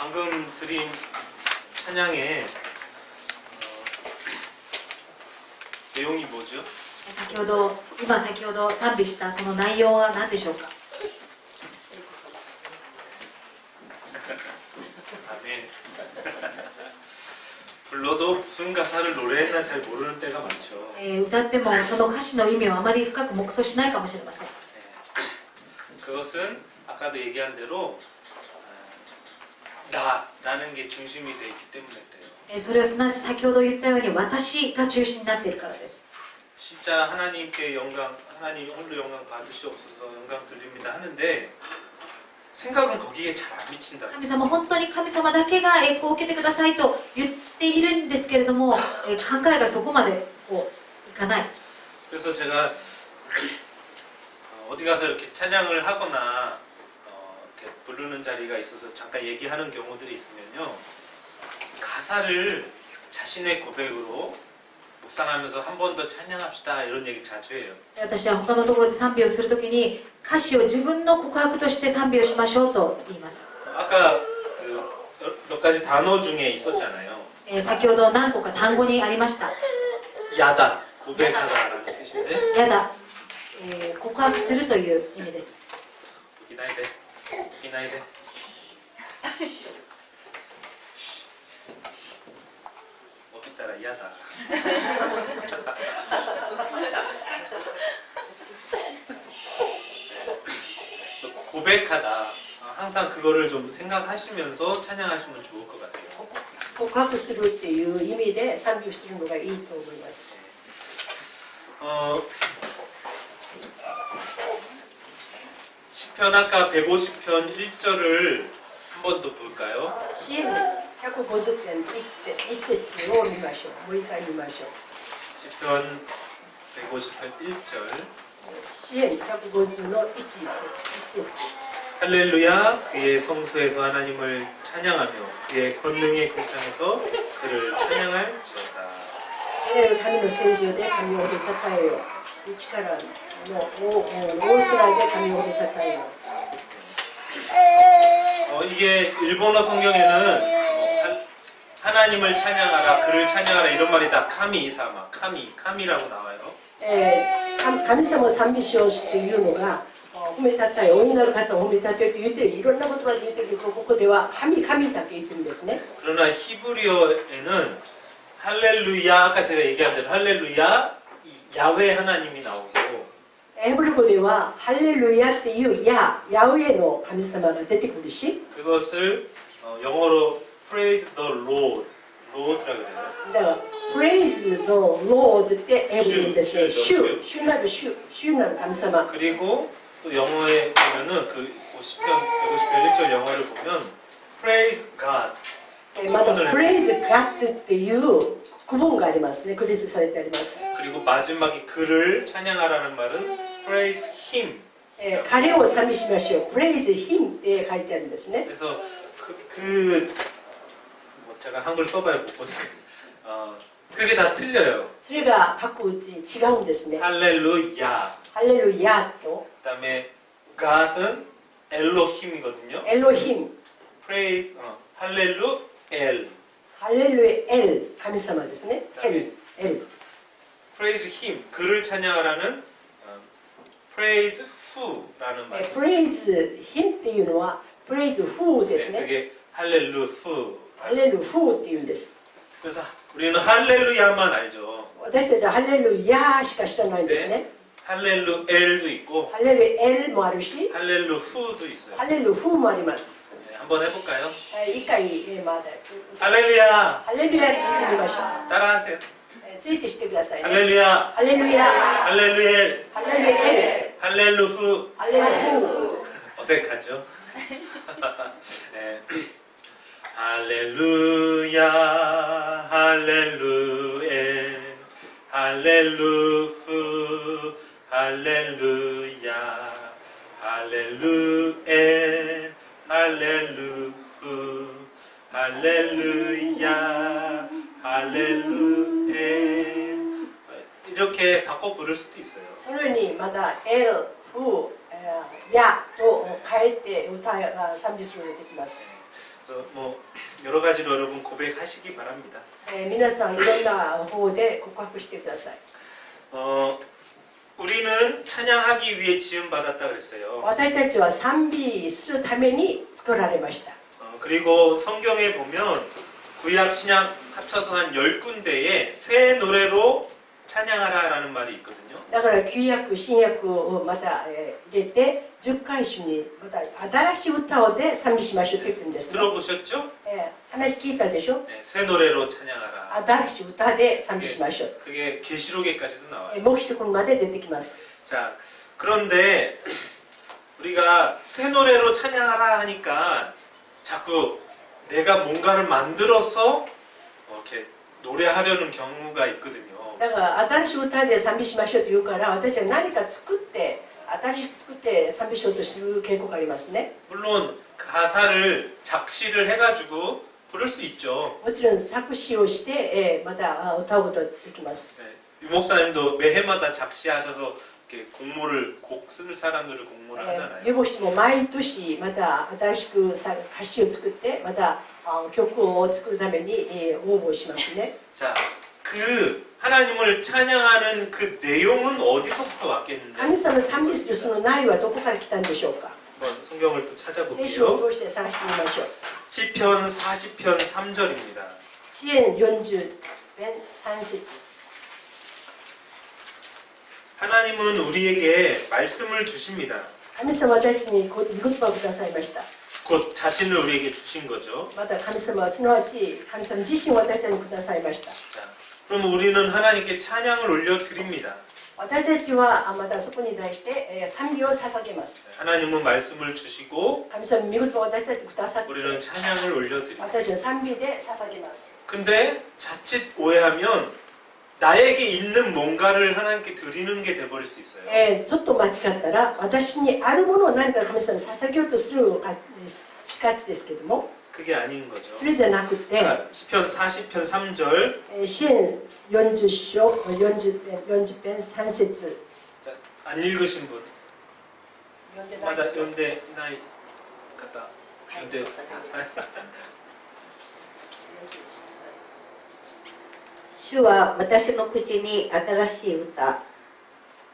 방금 드린 찬양의 내용이 뭐죠? 先ほど賛美したその内容は何でしょうか。 아멘. 불러도 무슨 가사를 노래했나 잘 모르는 때가 많죠. 歌ってもその歌詞の意味をあまり深く黙想しないかもしれません。 그것은 아까도 얘기한 대로 나라는 게 중심이 되어 있기 때문에 그래요. それはすなわち先ほど言ったように私が中心になっているからです。 진짜 하나님께 영광, 하나님 홀로 영광 받으시옵소서 영광 드립니다 하는데 생각은 거기에 잘 안 미친다. 神様、本当に神様だけが栄光を受けてくださいと言っているんですけれども、考えがそこまでいかない。 그래서 제가 어디 가서 이렇게 찬양을 하거나 이렇게 부르는 자리가 있어서 잠깐 얘기하는 경우들이 있으면요, 가사를 자신의 고백으로 묵상하면서 한 번 더 찬양합시다 이런 얘기 자주 해요. 私は他のところで賛美をするときに歌詞を自分の告白として賛美をしましょうと言います。 아까 몇 가지 단어 중에 있었잖아요. 先ほど何個か単語にありました。 야다, 고백하다라는 뜻인데 やだ、告白するという意味です。 기나이데, 기나이데. 따라 야다. 고백하다. 항상 그거를 좀 생각하시면서 찬양하시면 좋을 것 같아요. 告白するっていう意味で賛美するのがいいと思います。 시편 아까 150편 1절을 한 번 더 볼까요? 詩篇150編1節を見ましょう。もう一回見ましょう。 시편 150편 1절. 詩篇150の1節。 할렐루야 그의 성소에서 하나님을 찬양하며 그의 권능의 궁창에서 그를 찬양할지어다. 神の聖所で神をたたえよ。力の大空で神をたたえよ。 이게 일본어 성경에는 하나님을 찬양하라, 그를 찬양하라 이런 말이 다 카미사마, 카미라고 나와요. 神様を賛美しようっていうのが褒めたたえ、お祈りの方を褒めたたえと言っていろんな言葉で言ってるけど、ここでは神だけ言ってるんですね。 그러나 히브리어에는 할렐루야, 아까 제가 얘기한 대로 할렐루야, 야훼 하나님이 나오고 ヘブル語ではハレルヤっていうヤウェの神様が出てくるし、 그것을 영어로 praise the Lord라고 그래요. だから praise the Lordって英語で言うんですね。主なる神様。 그리고 또 영어에 보면은 그 150편 1절 영어를 보면 praise God また praise Godっていう区分がありますね。クリスされてあります。 그리고 마지막에 그를 찬양하라는 말은 praise him. 彼を賛美しましょう。praise himって書いてあるんですね。 그래서 뭐 제가 한글 써봐야 못 보니까 그게 다 틀려요. それが各うち違うんですね。 할렐루야. ハレルヤと 그다음에 God은 엘로힘이거든요. エロヒム、 praise 할렐루엘. ハレルエル、神様ですね。エル。 praise him. 그를 찬양하라는 praise who라는 말. praise himっていうのは praise who ですね。 그게 할렐루후. ハレルフーっていうんです。 그래서 우리는 할렐루야만 알죠. 私たちはハレルヤしか知らないんですね。 할렐루엘도 있고 ハレルエルもあるし、 할렐루후도 있어요. ハレルフーもあります。 네, 한번 해볼까요? 一回まで。 할렐루야. ハレルヤって言ってみましょう。 따라하세요. ついてしてくださいね。 할렐루야. ハレルヤ、 할렐루엘. ハレルエル、 할렐루후. ハレルフー。 어색하죠? 네. 할렐루야. 할렐루엘. 할렐루후. 할렐루야. 할렐루엘. 할렐루후. 할렐루야. 할렐루엘. 이렇게 바꿔 부를 수도 있어요. それにまたエル、フー、ヤと変えて歌が賛美することができます。 그래서 뭐 여러 가지로 여러분 고백하시기 바랍니다. 皆さんいろんな方で告白してください。 우리는 찬양하기 위해 지음 받았다 그랬어요. 私たちは賛美するために作られました。 그리고 성경에 보면 구약 신약 합쳐서 한 10군데에 새 노래로 찬양하라라는 말이 있거든요. だから旧約新約をまた入れて10回種にまた新しい歌をで賛美しましょうと言ってるんですね。 들어보셨죠? 話聞いたでしょ。 네, 새 노래로 찬양하라. 新しい歌で賛美しましょう。 그게 계시록에까지도 나와요. 黙示録まで出てきます。 자, 그런데 우리가 새 노래로 찬양하라 하니까 자꾸 내가 뭔가를 만들어서 이렇게 노래하려는 경우가 있거든요. だから新しい歌で賛美しましょうと言うから私は何か作って新しく作って賛美しようとする傾向がありますね。 물론 가사를 작시를 해가지고 부를 수 있죠. もちろん作詞をしてまた歌うことができます。 네, 유 목사님도 매해마다 작시하셔서 이렇게 곡 쓰는 사람들을 공모를 하잖아요. ユボシも毎年また新しく歌詞を作ってまた曲を作るために応募しますね。 자, 그 하나님을 찬양하는 그 내용은 어디서부터 神 왔겠는데? 様を賛美するその内容はどこから来たんでしょうか。 한번 성경을 또 聖書を 찾아볼게요. 通して探してみましょう。 시편 40편 3절입니다. 詩編40編3節。 하나님은 우리에게 말씀을 주십니다. 神様は私たちに御言葉をくださいました。 곧 자신을 우리에게 주신 거죠. また神様はすなわち神様自身を私たちにくださいました。 자, 그럼 우리는 하나님께 찬양을 올려드립니다. 私たちはまたそこに対して賛美を捧げます。 하나님은 말씀을 주시고 神様御言葉を私たちにくださって 우리는 찬양을 올려드립니다. 私たちは賛美で捧げます。 근데 자칫 오해하면 나에게 있는 뭔가를 하나님께 드리는 게 돼버릴 수 있어요. ちょっと間違ったら私にあるものを何か神様に捧げようとするしがちですけども 그게 아닌 거죠. それじゃなくて 자, 시편 40편 3절 詩編40章40編3節 자, 안 읽으신 분 読んでない 마다 연대 나이 갔다 はい 연대 主は私の口に新しい歌、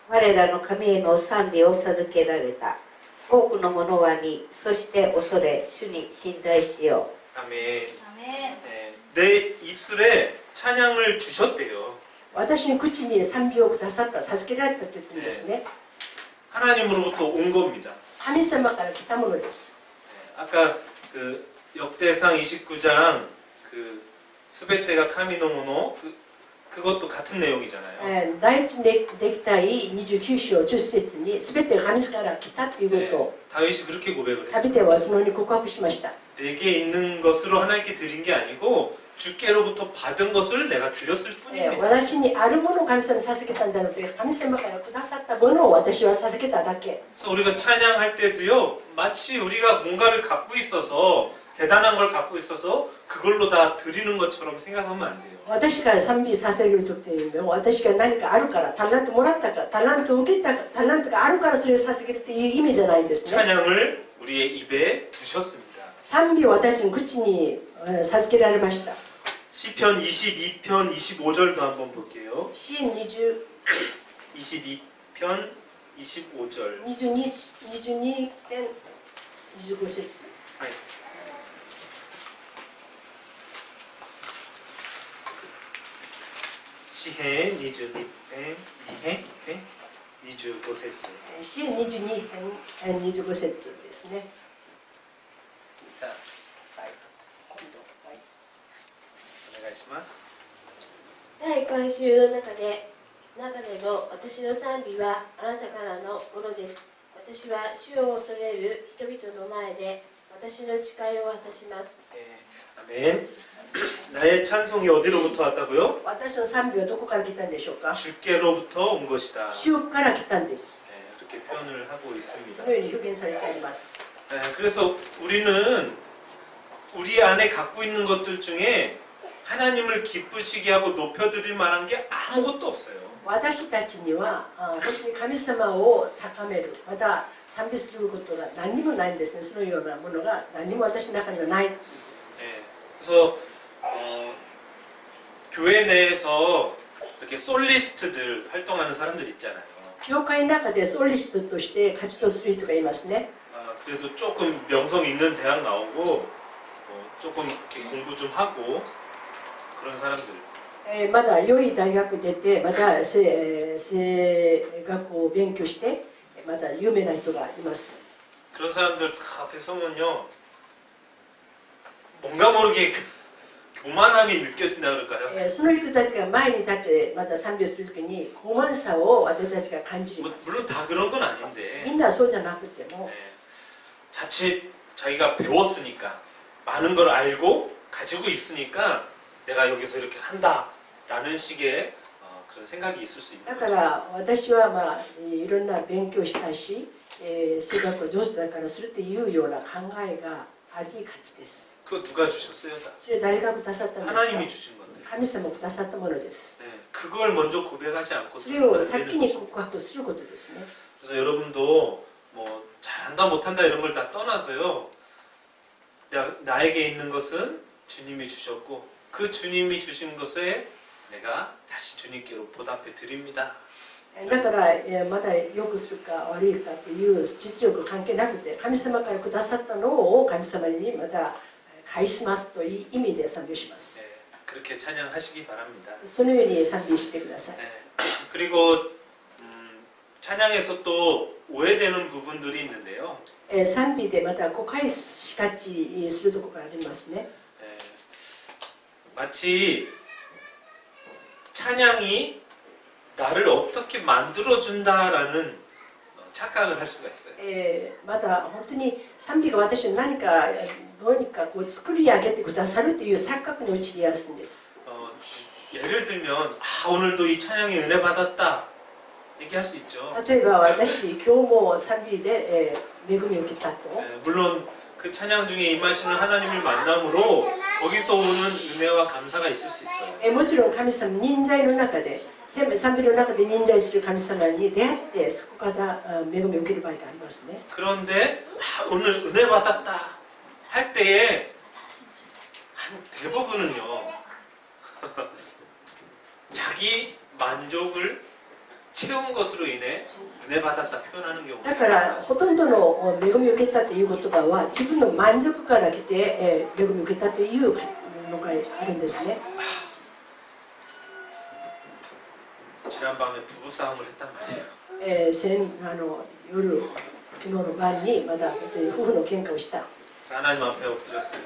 我らの神への賛美を授けられた。多くの者は見、そして恐れ、主に信頼しよう。 아멘. 아멘. 네, 내 입술에 찬양을 주셨대요. 私の口に賛美をくださった授けられたと言ってるんですね。 하나님으로부터 온 겁니다. 神様から来たものです。 네, 아까 그 역대상 29장 그 스베떼가 카미노모노 그것도 같은 내용이잖아요. 第一歴代29章10節に全てが神様から来たということを 다윗이 그렇게 고백을 해요. ダビデはそのように告白しました。 내게 있는 것으로 하나님께 드린 게 아니고 주께로부터 받은 것을 내가 드렸을 뿐입니다. 私にあるものを神様に捧げたんじゃなくて神様からくださったものを私は捧げただけ。 그래서 우리가 찬양할 때도요, 마치 우리가 뭔가를 갖고 있어서 대단한 걸 갖고 있어서 그걸로 다 드리는 것처럼 생각하면 안 돼요. 私から賛美捧げる時というのは私が何かあるからタラントもらったからタラントを受けたからタラントがあるからそれを捧げるという意味じゃないんですね。 찬양을 우리의 입에 두셨습니다. 賛美を私の口に授けられました。 시편 22편 25절도 한번 볼게요. 詩20 22편 25절. 22編25節。 네. 시해 22편 25節. 詩22編25節ですね。 자, はい、今度、はい、 お願いします. 第1週の中での私の賛美はあなたからのものです。私は主を恐れる人々の前で私の誓いを果たします。 네, 아멘. 나의 찬송이 어디로부터 왔다고요? 私の賛美はどこから来たんでしょうか。 주께로부터 온 것이다. 主から来たんです。 네, 이렇게 표현을 하고 そ 있습니다. のように表現されてあります。 네, 그래서 우리는 우리 안에 갖고 있는 것들 중에 하나님을 기쁘시게 하고 높여드릴 만한 게 아무것도 없어요. 私たちには本当に神様を高める、また賛美することが何にもないんですね。そのようなものが何にも私の中にはない。 네. 그래서 교회 내에서 이렇게 솔리스트들 활동하는 사람들 있잖아요. 教会の中でソリストとして活動する人がいますね。 그래도 조금 명성 있는 대학 나오고 조금 이렇게 공부 좀 하고 그런 사람들. まだ良い大学出て、また学校を勉強して、また有名な人がいます。 그런 사람들 다 앞에 서면요 뭔가 모르게 교만함이 느껴진다 그럴까요? その人たちが前に立ってまた賛美をするときに傲慢さを私たちが感じ 뭐, ます。 물론 다 그런 건 아닌데 みんなそうじゃなくても、 네. 자칫 자기가 배웠으니까 많은 걸 알고 가지고 있으니까 내가 여기서 이렇게 한다라는 식의 그런 생각이 있을 수 있는 だか 거죠. ら私は、いろんな勉強したし、性格が上手だからするというような考えがありがちです。 그거 누가 주셨어요? 다? それ誰がくださったんですか？ 하나님이 주신 건데. 神様がくださったものです。 네. 그걸 먼저 고백하지 않고 それを先に告白することですね。 그래서 여러분도 뭐 잘한다 못한다 이런 걸 다 떠나서요. 나에게 있는 것은 주님이 주셨고 그 주님이 주신 것에 내가 다시 주님께로 보답해 드립니다. だからまだ良くするか悪いかという実力関係なくて、神様からくださったのを神様にまた返しますという意味で賛美します。 네. 그렇게 찬양하시기 바랍니다. そのように賛美してください。 네. 그리고 찬양에서 또 오해되는 부분들이 있는데요. 賛美でまた誤解しがちするところがありますね。 네. 마치 찬양이 나를 어떻게 만들어준다라는 착각을 할 수가 있어요. また本当に賛美が私に何かどうにかこう作り上げてくださるという錯覚に陥りやすいんです。 예를 들면 오늘도 이 찬양에 은혜 받았다 얘기할 수 있죠. 例えば私今日も賛美で恵みを受けたと。 네, 물론 그 찬양 중에 임하시는 하나님을 만남으로 거기서 오는 은혜와 감사가 있을 수 있어요. もちろん神様忍耐の中で賛美の中で忍耐する神様に出会ってそこから恵みを受ける場合がありますね。 그런데 오늘 은혜 받았다 할 때에 한 대부분은요 자기 만족을 채운 것으로 인해 은혜 받았다 표현하는 경우가 だから 있어요. ほとんどの恵みを受けたという言葉は自分の満足から来て恵みを受けたというのがあるんですね。 지난밤에 부부싸움을 했단 말이에요. 夜昨日の晩にまだ本当に夫婦の喧嘩をした。 그래서 하나님 앞에 엎드렸어요.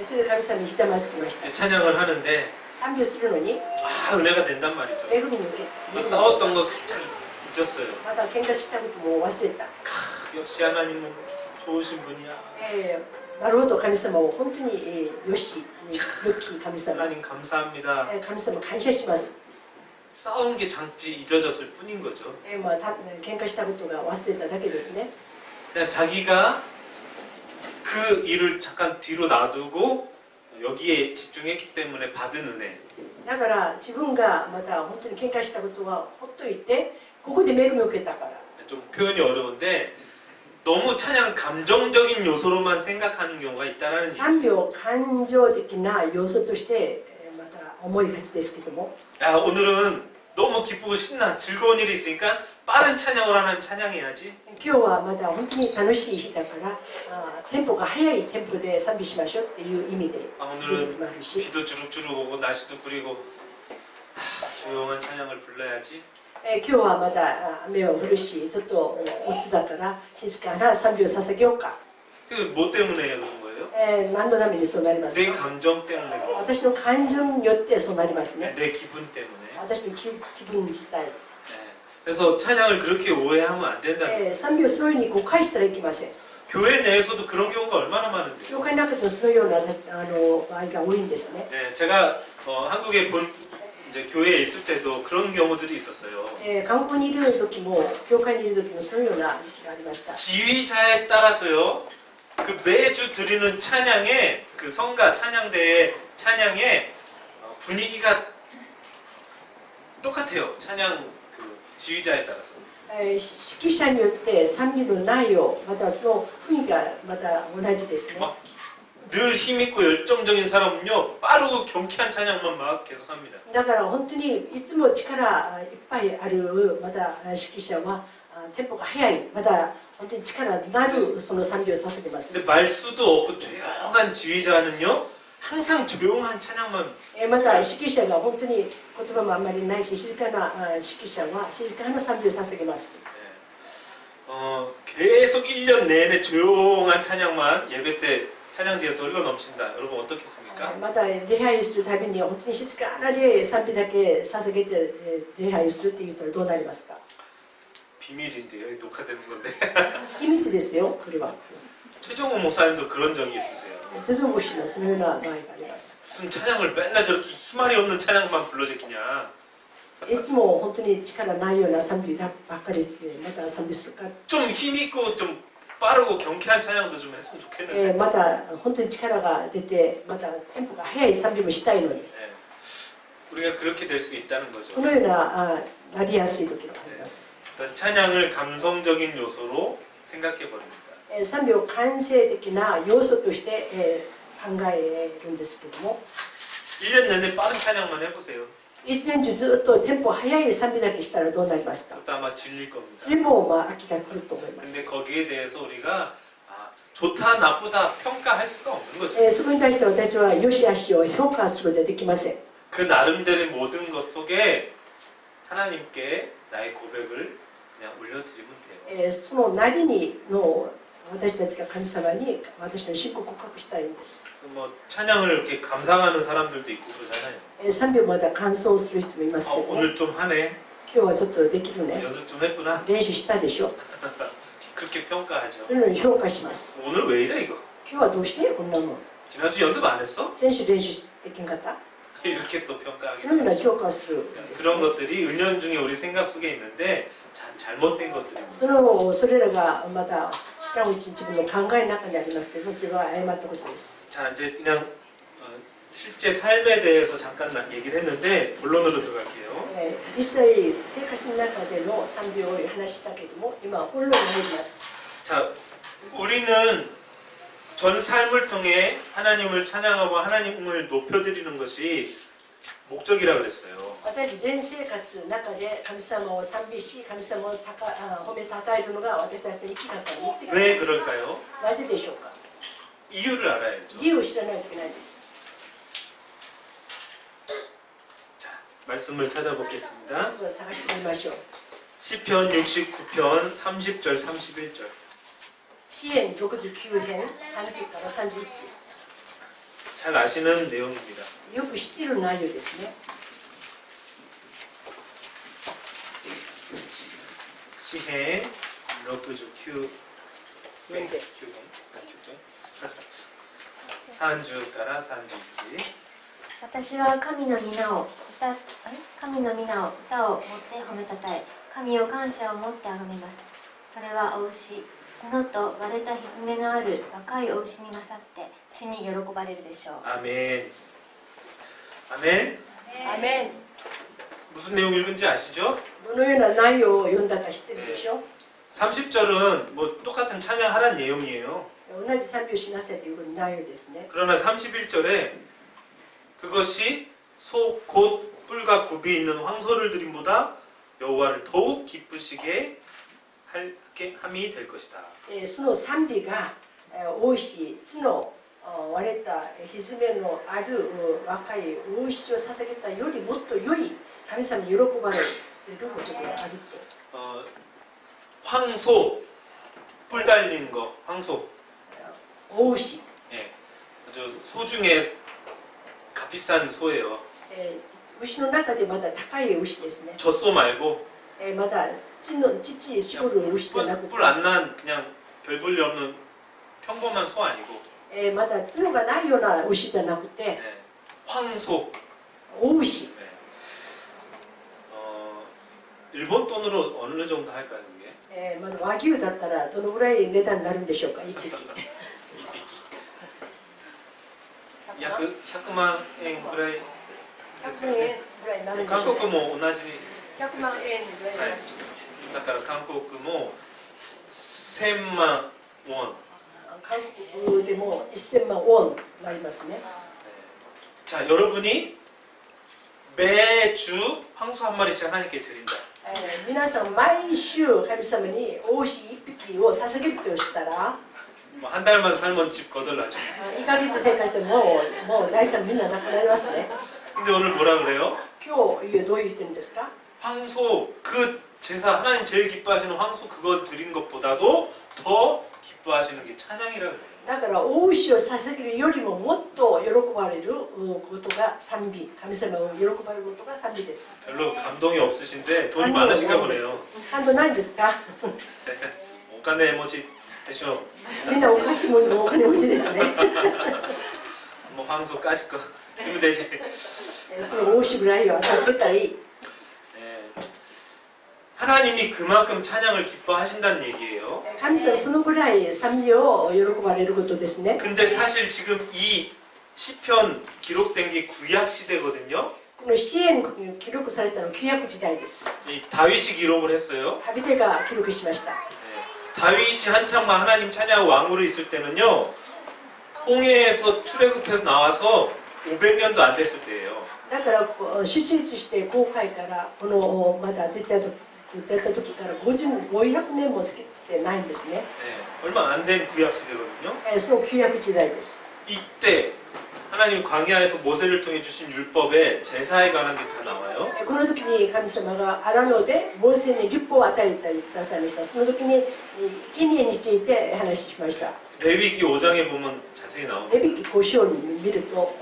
それで神様にひざまずきました。 찬양을 하는데 賛美をするのに 은혜가 된단 말이죠. 恵みに受け 그래서 싸웠던 거 살짝 잊었어요. まだ喧嘩したことも忘れた。 역시 하나님은 좋으신 분이야. なるほど神様を本当によし良き神様。 하나님 감사합니다. 神様感謝します。 싸운 게 잠시 잊어졌을 뿐인 거죠. 喧嘩したことが忘れただけですね。 그냥 자기가 그 일을 잠깐 뒤로 놔두고 여기에 집중했기 때문에 받은 은혜. だから自分がまた本当に喧嘩したことはほっといてここで恵みを受けたから。 좀 표현이 어려운데 너무 찬양 감정적인 요소로만 생각하는 경우가 있다라는 얘기. 賛美を感情的な要素としてまた思いがちですけども、 오늘은 너무 기쁘고 신나 즐거운 일이 있으니까 빠른 찬양을 하나님 찬양해야지. 今日はまだ本当に楽しい日だからテンポが速いテンポで賛美しましょうっていう意味でする時もあるし、 비도 주룩주룩 오고 날씨도 구리고 조용한 찬양을 불러야지. 今日はまだ雨は降るしちょっと鬱だから静かな賛美を捧げようか。 그 뭐 때문에 그런 거예요? 何のためにそうなります 내 か？ 감정 때문에 그런 거예요. 私の感情によってそうなりますね。 내 기분 때문에. 私の気分自体。 그래서 찬양을 그렇게 오해하면 안 된다. 賛美をそういうふうに誤解したらいけません。 교회 내에서도 그런 경우가 얼마나 많은데요. 教会の中でもそのような場合が多いんですね。 네, 제가 한국에 이제 교회에 있을 때도 그런 경우들이 있었어요. 観光にいる時も教会にいる時もそのような時がありました。 지휘자에 따라서요. 그 매주 드리는 찬양의 그 성가 찬양대의 찬양의 분위기가 똑같아요. 찬양 지휘자에 따라서. 指揮者によって賛美の内容またその雰囲気がまた同じですね。 막 늘 힘있고 열정적인 사람은요 빠르고 경쾌한 찬양만 막 계속합니다. だから本当にいつも力いっぱいあるまた指揮者はテンポが速いまた本当に力のあるその賛美を捧げます。 근데 말수도 없고 조용한 지휘자는요 항상 조용한 찬양만. また指揮者が本当に言葉もあんまりないし静かな指揮者は静かな賛美を捧げます。 계속 1년 내내 조용한 찬양만 예배 때 찬양지에서 흘러 넘친다. 여러분 어떻겠습니까? また礼拝するたびに本当に静かな賛美だけ捧げて礼拝するって言ったらどうなりますか？ 비밀인데요. 녹화되는 건데. 秘密ですよこれは。 최정호 목사님도 그런 적이 있으세요. セゾン牧師のそのような場合があります。 무슨 찬양을 맨날 저렇게 희말이 없는 찬양만 불러제끼냐. いつも本当に力ないような賛美ばっかりまた賛美するか、 좀 힘있고 좀 빠르고 경쾌한 찬양도 좀 했으면 좋겠는데. また本当に力が出てまたテンポが速い賛美もしたいのに 네. 우리가 그렇게 될 수 있다는 거죠. そのようななりやすい時があります。 어떤 찬양을 감성적인 요소로 생각해 버립니다. 賛美を感性的な要素として考えるんですけども、 1년 내내 빠른 찬양만 해보세요. 一年中ずっとテンポ速い賛美だけしたらどうなりますか？ 그것도 아마 질릴 겁니다. それも飽きが来ると思いま 근데 す。 거기에 대해서 우리가 좋다 나쁘다 평가할 수가 없는 거죠. そこに対して私は良し悪しを評価することはできません。 그 나름대로의 모든 것 속에 하나님께 나의 고백을 그냥 올려드리면 돼요. そのなりにの私たちが神様に私の信仰告白したいんです。 뭐 찬양을 이렇게 감상하는 사람들도 있고 그러잖아요. 賛美をまた感想する人もいますけど、ね、 오늘 좀 하네. 今日はちょっとできるね、 연습 좀 했구나. 練習したでしょ。 그렇게 평가하죠. そういうのに評価します。 오늘 왜 이래 이거? 今日はどうしてこんなもん。 지난주 연습 안 했어? 先週練習できんかった？ 이렇게 또 평가하게 そのような 되죠. 評価をするんです、 그런 것들이 은연중에 우리 생각 속에 있는데 잘못된 것들입니다. それらがまた知らんうちに自分の考えの中にありますけど、それは誤ったことです。 자 이제 그냥 실제 삶에 대해서 잠깐 얘기를 했는데 본론으로 들어갈게요. 実際生活の中での賛美を話したけども、今本論に入ります。 자 우리는 전 삶을 통해 하나님을 찬양하고 하나님을 높여드리는 것이 목적이라 그랬어요. 私全生活の中で神様を賛美し、神様を褒めたたえるのが私たちの生き方の目的です。 왜 그럴까요? なぜでしょうか？ 이유를 알아야죠. 理由を知らないといけないです。 자 말씀을 찾아보겠습니다. まずは探してみましょう。 시편 69편 30절 31절. 詩編69編30から31。 잘 아시는 내용입니다. よく知っている内容ですね。 시행 69編 30から31. 私は神の皆を歌を持って褒めたたえ、神を感謝を持ってあがめます。それはお牛、角と割れた蹄のある若いお牛に勝って主に喜ばれるでしょう。 아멘. 아멘. 아멘. 무슨 내용 읽은지 아시죠? どのような内容を読んだか知ってるでしょ？ 30절은 뭐 똑같은 찬양하라는 내용이에요. 同じ賛美をしなさいという内容ですね。 그러나 31절에 그것이 소 곧 뿔과 굽이 있는 황소를 드림보다 여호와를 더욱 기쁘시게 함이 될 것이다. その賛美が大牛、角、割れた蹄のある若い大牛を捧げたよりもっと良い神様に喜ばれることであると。 황소, 뿔 달린 거, 황소. 大牛、 예, 아주 소 중에 값비싼 소예요. 牛の中でまだ高い牛ですね。 젖소 말고 まだ乳搾る牛じゃなくて、 뿔 안 난 그냥 별 볼 일 없는 평범한 소 아니고 まだ角がないような牛じゃなくて、 예, 황소. 大牛。 네. 일본 돈으로 어느 정도 할까요, 이게? まだ和牛だったらどのぐらい値段になるんでしょうか、1匹。 약 100만 엔ぐらいですよね。 100円ぐらいになるんでしょうか。 한국은 뭐 同じ100万円ぐらいらしい。だから韓国も1000万ウォン。韓国でも1000万ウォンになりますね。 자, 여러분이 매주 황소 한 마리씩 하나님께 드린다. 皆さん毎週神様にお牛1匹を捧げるとしたら、 뭐 한 달만 살면 집 거덜나죠. 1ヶ月生活してもう財産みんななくなりますね。 근데 오늘 뭐라 그래요? 今日どう言ってるんですか？ 황소 그 제사 하나님 제일 기뻐하시는 황소 그거 드린 것보다도 더 기뻐하시는 게 찬양이라 그래요. だから大牛を捧げるよりももっと喜ばれることが賛美、神様を喜ばれることが賛美です。 별로 감동이 없으신데 돈이 많으신가 보네요. 感動ないんですか？ 오카네 에모지 되죠. みんなお菓子もお金持ちですね。 뭐 황소 까짓 거 이면 되지. その大牛ぐらいは捧げたらいい。 예. 하나님이 그만큼 찬양을 기뻐하신다는 얘기예요. 神様そのぐらい賛美を喜ばれることですね。 근데 사실 지금 이 시편 기록된 게 구약 시대거든요. この詩篇記録されたのは旧約時代です。 이 다윗이 기록을 했어요. ダビデが記録しました。 예. 다윗이 한창만 하나님 찬양하고 왕으로 있을 때는요. 홍해에서 출애굽해서 나와서 500년도 안 됐을 때예요. だから出立して航海からこのまだ出た時から500年も過ぎてないんですね。 예. 얼마 안 된 구약 시대거든요. その旧約時代です。 이때 하나님이 광야에서 모세를 통해 주신 율법에 제사에 관한 게 다 나와요. この時に神様がアラノでモーセに律法を与えてくださいました。その時に生贄について話しました。 레위기 5장에 보면 자세히 レ 나옵니다. ビキ5章に見ると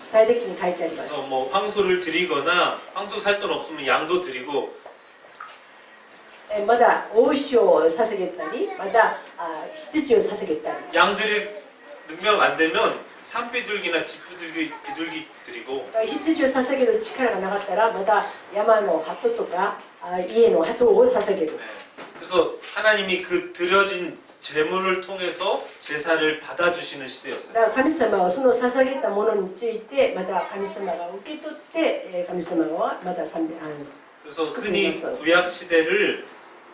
具体的に書いてありま 그래서 す。 뭐 황소를 드리거나 황소 살 돈 없으면 양도 드리고 まだ大牛を捧げたり、また羊を捧げたり。 양 드릴 능력 안 되면 산비둘기나 집비둘기 비둘기 드리고 羊を捧げる力がなかったらまた山の鳩とか家の鳩を捧げる。 네. 그래서 하나님이 그 드려진 제물을 통해서 제사를 받아주시는 시대였어요. だから神様はその捧げたものについてまた神様が受け取って神様はまた賛美 그래서 흔히 구약 시대를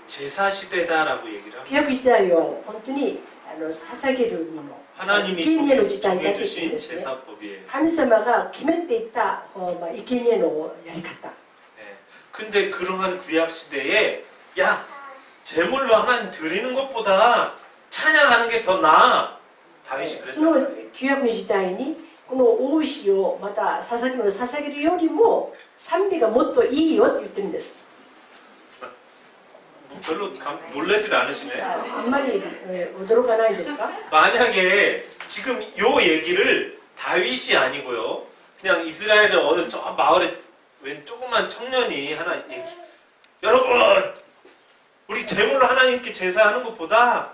제사 시대다라고 얘기를 합니다. 旧約時代は本当に捧げるもの、 하나님이 生贄の時代だというん 정해주신 ですね。 제사법이에요. 神様が決めていた生贄のやり方。 네. 근데 그러한 구약 시대에 야 제물로 하나님 드리는 것보다 찬양하는 게 더 나아. 다윗이 その 그랬다. 旧約の時代にこの大牛をまた捧げるよりも賛美がもっといいよって言ってるんです。 뭐 별로 놀라질 않으시네. あんまり驚かないんですか？ 만약에 지금 요 얘기를 다윗이 아니고요. 그냥 이스라엘의 어느 저 마을에 웬 조그만 청년이 하나 얘기. 여러분, 우리 제물로 하나님께 제사하는 것보다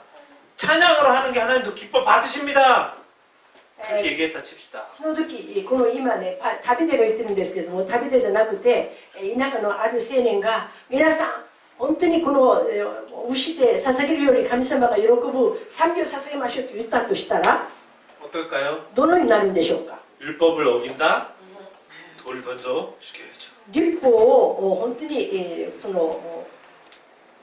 찬양으로 하는 게 하나님 더 기뻐 받으십니다. 그렇게 얘기했다 칩시다. その時この今ね旅でが言ってるんですけども、旅でじゃなくて田舎のある青年が皆さん本当にこの牛で捧げるより神様が喜ぶ賛美を捧げましょうと言ったとしたら 어떨까요? どのようになるんでしょうか？ 율법을 어긴다? 돌 던져 죽여야죠. 律法を本当に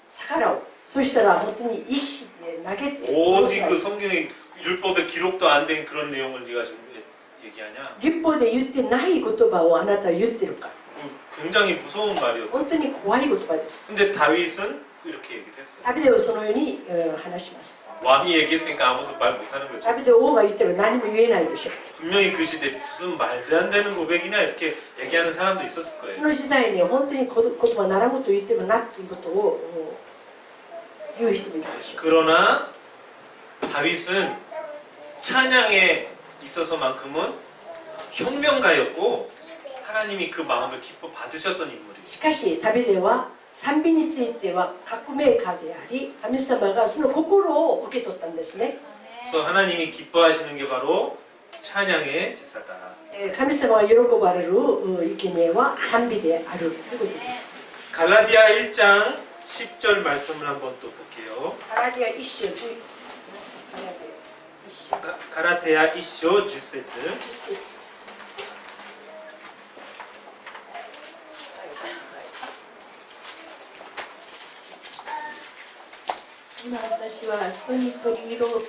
逆らう。そしたら本当に石で投げて 어디 그 성경에 율법에 기록도 안 된 그런 내용을 네가 지금 얘기하냐? 律法で言ってない言葉をあなたは言ってるか？ 굉장히 무서운 말이었다. 本当に怖い言葉です。 근데 다윗은 이렇게 얘기를 했어요. 旅ではそのように話します。 왕이 얘기했으니까 아무도 말 못하는 거죠. 旅で王が言ってる何も言えないでしょう。 분명히 그 시대에 무슨 말도 안 되는 고백이냐 이렇게 얘기하는 사람도 있었을 そ 거예요. の時代に本当に言葉ならんことを言ってるなっていうことを言う人もいたでしょう。 그러나 다윗은 찬양에 있어서만큼은 혁명가였고 하나님이 그 마음을 기뻐 받으셨던 인물이에요. しかし旅では賛美については革命家であり神様がその心を受け取ったんですね。 그래서 하나님이 기뻐하시는 게 바로 찬양의 제사다. 神様が喜ばれる生贄は賛美であるということです。 갈라디아 1장 10절 말씀을 한번 또 볼게요. ガラティア1章10 가라테아 1章 10節. 10節今私は人に取り入ろう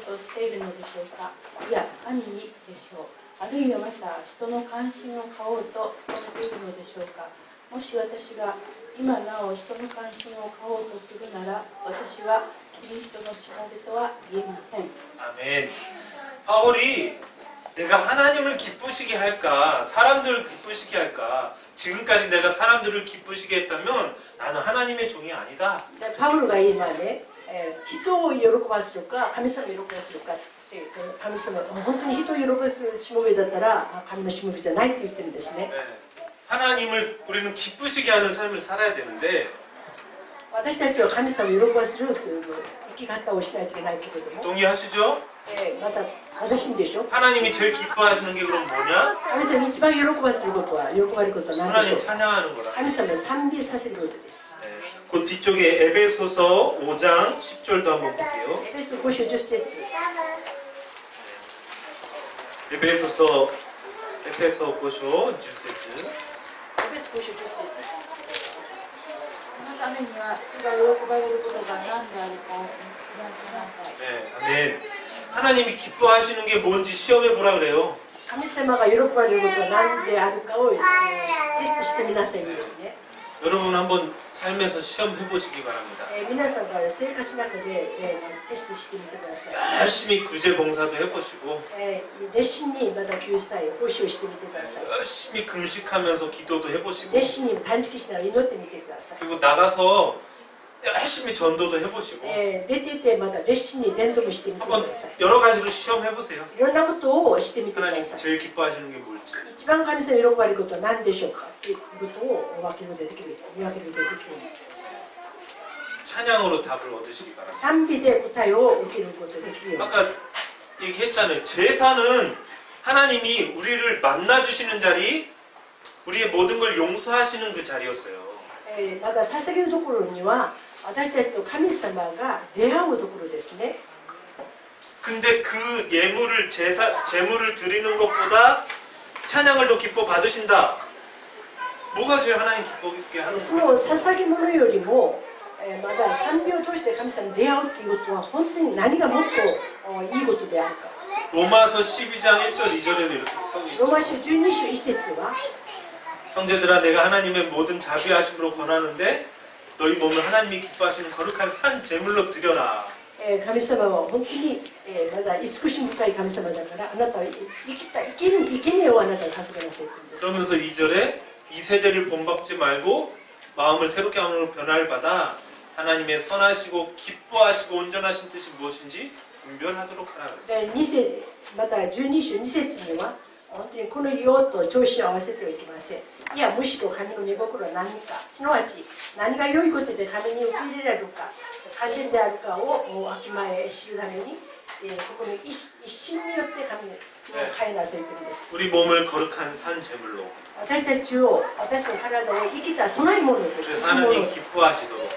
としているのでしょうか。いや、神にでしょう。あるいはまた人の関心を買おうと努めているのでしょうか。もし私が今なお人の関心を買おうとするなら、私はキリストのしもべとは言えません。 아멘. 바울이 내가 하나님을 기쁘시게 할까, 사람들을 기쁘시게 할까, 지금까지 내가 사람들을 기쁘시게 했다면 나는 하나님의 종이 아니다. でパウロが今ね、人を喜ばせるか神様を喜ばせるかっていう神様本当に人を喜ばせるしもべだったら神のしもべじゃないって言ってるんですね。 네. 하나님을 우리는 기쁘시게 하는 삶을 살아야 되는데 私たちは神様を喜ばせる生き方をしないといけないけれども、 동의하시죠? また正しいんでしょ。 하나님이 제일 기뻐하시는 게 그럼 뭐냐? 神様に一番喜ばせることは喜ばれることは何でしょ 하나님 う。 찬양하는 거라. 神様を賛美させることです。 네. 그 뒤쪽에 에베소서 5장 10절도 한번 볼게요. エペソ5章10節 에베소 5장 10절. エペソ5章10節そのためには主が喜ばれることが何であるかを見きなさい。 네, 아멘. 하나님이 기뻐하시는 게 뭔지 시험해 보라 그래요. 神様が喜ばれることは何であるかをテストしてみなさいんですね。 여러분 한번 삶에서 시험해 보시기 바랍니다. 皆さんが生活の中でテストしてみてください。 열심히 구제 봉사도 해보시고 熱心にまた救済奉仕をしてみてください。 열심히 금식하면서 기도도 해보시고 熱心に断食しながら祈ってみてください。 그리고 나가서 열심히 전도도 해보시고 出ていてまた熱心に伝道もしてみてく 한번 ださい。 여러 가지로 시험해 보세요. いろんなことをしてみてく 하나님 ださい。 제일 기뻐하시는 게 뭘지. 一番神様に喜ばれることは何でしょうかということを分けることができる、見分けることができるんです。 찬양으로 답을 얻으시기 바랍니다. 賛美で答えを受けることができるように。 아까 얘기했잖아요. 제사는 하나님이 우리를 만나주시는 자리, 우리의 모든 걸 용서하시는 그 자리였어요. まだ捧げるところには私たちと神様が出会うところですね。 근데 그 제물을 드리는 것보다 찬양을 더 기뻐 받으신다. 뭐가 제일 하나님 기쁘게 하는 そ 거예요? の捧げ物よりもまだ賛美を通して神様に出会うということは本当に何がもっといいことであるか。 로마서 12장 1절 2절에도 이렇게 써 ロー 있죠. マ書12章1節は 형제들아 내가 하나님의 모든 자비하심으로 권하는데 너희 몸을 하나님이 기뻐하시는 거룩한 산 제물로 드려라. 神様は本当にまだ慈しみ深い神様だからあなたは生贄をあなたは捧げなさいと言うんです。 그러면서 2절에 이 세대를 본받지 말고 마음을 새롭게 함으로 변화를 받아 하나님의 선하시고 기뻐하시고 온전하신 뜻이 무엇인지 분별하도록 하라 그랬어요. 2節また12章2節には本当にこの世と調子を合わせてはいけません。いやむしろ神の御心は何か、すなわち何が良いことで神に受け入れられるか、完全であるかをわきまえ知るために、ここの一心によって神を変えなさいということです。 우리 몸을 거룩한 산 제물로 私たちを、私の体を生きた供え物として 그래서 하나님 기뻐하시도록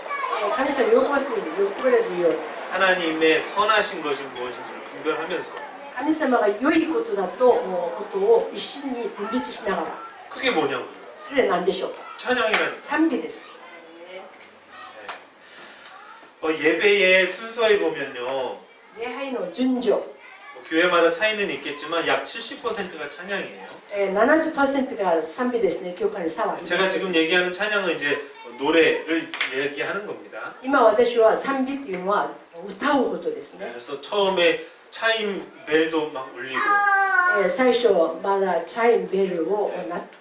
神様を喜ばせるように喜ばれるように 하나님의 선하신 것이 무엇인지를 분별하면서 神様が良いことだと思うことを一心に分別しながら 그게 뭐냐고요? それは何でしょうか。 찬양이라는 賛美です。 예배의 순서에 보면요 礼拝の順序 교회마다 차이는 있겠지만 약 70%가 찬양이에요. 70%が賛美ですね。教会の差はあります。 제가 지금 얘기하는 찬양은 이제 노래를 얘기하는 겁니다. 今私は賛美っていうのは歌うことですね。 그래서 처음에 차임 벨도 막 울리고 最初まだチャイムベルを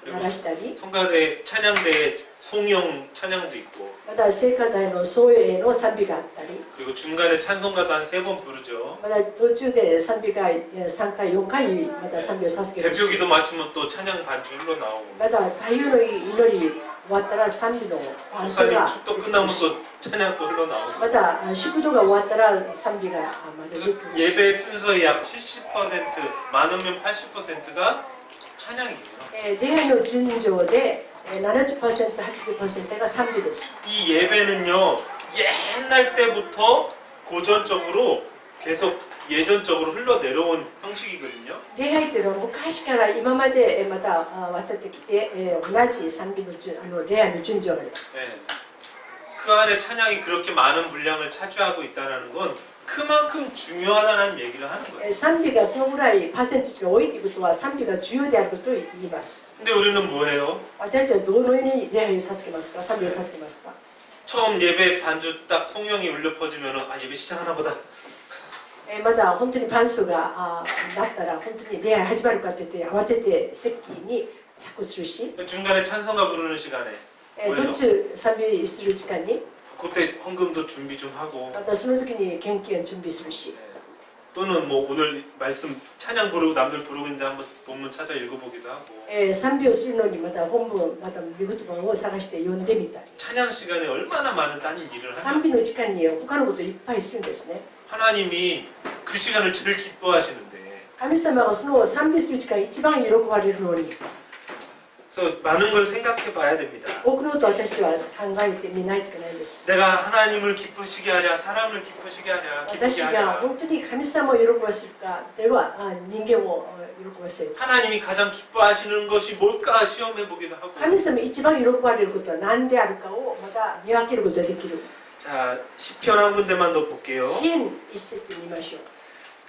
鳴らしたり、 성가대 찬양대 송영 찬양도 있고 また聖歌隊の総営の賛美があったり、 그리고 중간에 찬송가도 한 3번 부르죠. また途中で賛美が3回4回また賛美を捧げるし、 대표기도 마치면 또 찬양 반주 흘러 나오고 また太陽の祈り終わったら賛美の伴奏 목사님 が 축도 끝나면 또 찬양 또 흘러 나오고 また祝祷が終わったら賛美がまた出て 그래서 くる。 예배 순서의 약 70% 많으면 80%가 찬양이에요. 礼拝の順序で 70%、80%が賛美です。 이 예배는요 옛날 때부터 고전적으로 계속 예전적으로 흘러내려온 형식이거든요. 礼拝っていうのは昔から今までまた渡ってきて同じ賛美の礼拝の順序があります。 네. 그 안에 찬양이 그렇게 많은 분량을 차지하고 있다는 건 그만큼 중요하다는 얘기를 하는 거예요. 賛美がそのぐらいパーセンテージが多いということは賛美が重要であることを言います。 근데 우리는 뭐해요? 私たちはどのように礼拝を捧げますか、賛美を捧げますか。 처음 예배 반주 딱 송영이 울려 퍼지면은 아 예배 시작하나 보다. まだ本当にパンスがなったら本当に礼拝始まるかといって慌てて席に着するし、 중간에 찬송가 부르는 시간에 途中賛美する時間に 그때 헌금도 준비 좀 하고 またその時に献金を準備するし、 또는 뭐 오늘 말씀 찬양 부르고 남들 부르고 있는데 한번 본문 찾아 읽어보기도 하고 賛美をするのにまた本文また御言葉を探して読んでみたり、 찬양 시간에 얼마나 많은 딴 일을 賛 하냐 美の時間に他のことをいっぱいするんですね。 하나님이 그 시간을 제일 기뻐하시는데 神様がその賛美する時間一番喜ばれるのに、 그래서 많은 걸 생각해 봐야 됩니다. 多くのことを私は考えてみないといけないんです。 내가 하나님을 기쁘시게 하랴 사람을 기쁘시게 하랴 기쁘게 私が 하랴 本当に神様を喜ばせるかでは人間を喜ばせる。 하나님이 가장 기뻐하시는 것이 뭘까 시험해 보기도 하고 神様一番喜ばれることは何であるかをまた見分けることができる。 자 시편 한 군데만 더 볼게요. 支援一節見ましょう。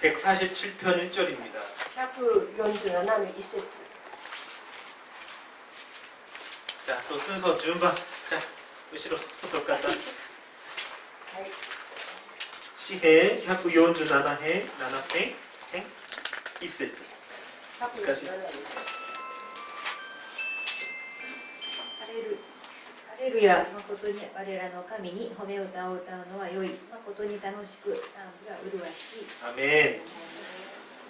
147편 1절입니다. 147の一節。 자 또 순서 준반 자 으시로 똑같다. はい。 시해 147해 7회 행 1節 難しい。ハレルヤ、誠に我らの神に褒め歌を歌うのは良い。誠に楽しく賛美は麗しい。 아멘.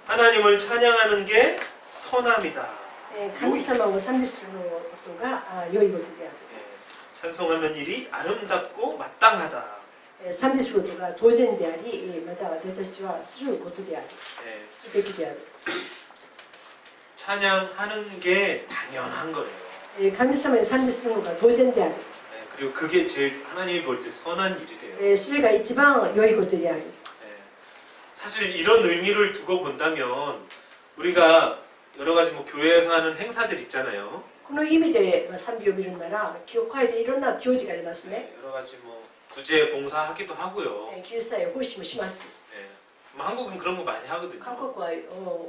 하나님을 찬양하는 게 선함이다. 神様を賛美することが良いことであ 예, 찬송하는 일이 아름답고 마땅하다. る。賛美することが当然であり、また私たちはすることである。 예, するべきである。 찬양하는 게 당연한 거예요. 神様に賛美するのが当然である。 예, 그리고 그게 제일 하나님이 볼 때 선한 일이래요. それが一番良いことである。 예, 사실 이런 의미를 두고 본다면 우리가 여러 가지 뭐 교회에서 하는 행사들 있잖아요. この意味で賛美を見るなら、教会でいろんな行事がありますね。 여러 가지 뭐 구제 봉사하기도 하고요. 救済奉仕もします。 예, 뭐 한국은 그런 거 많이 하거든요. 韓国は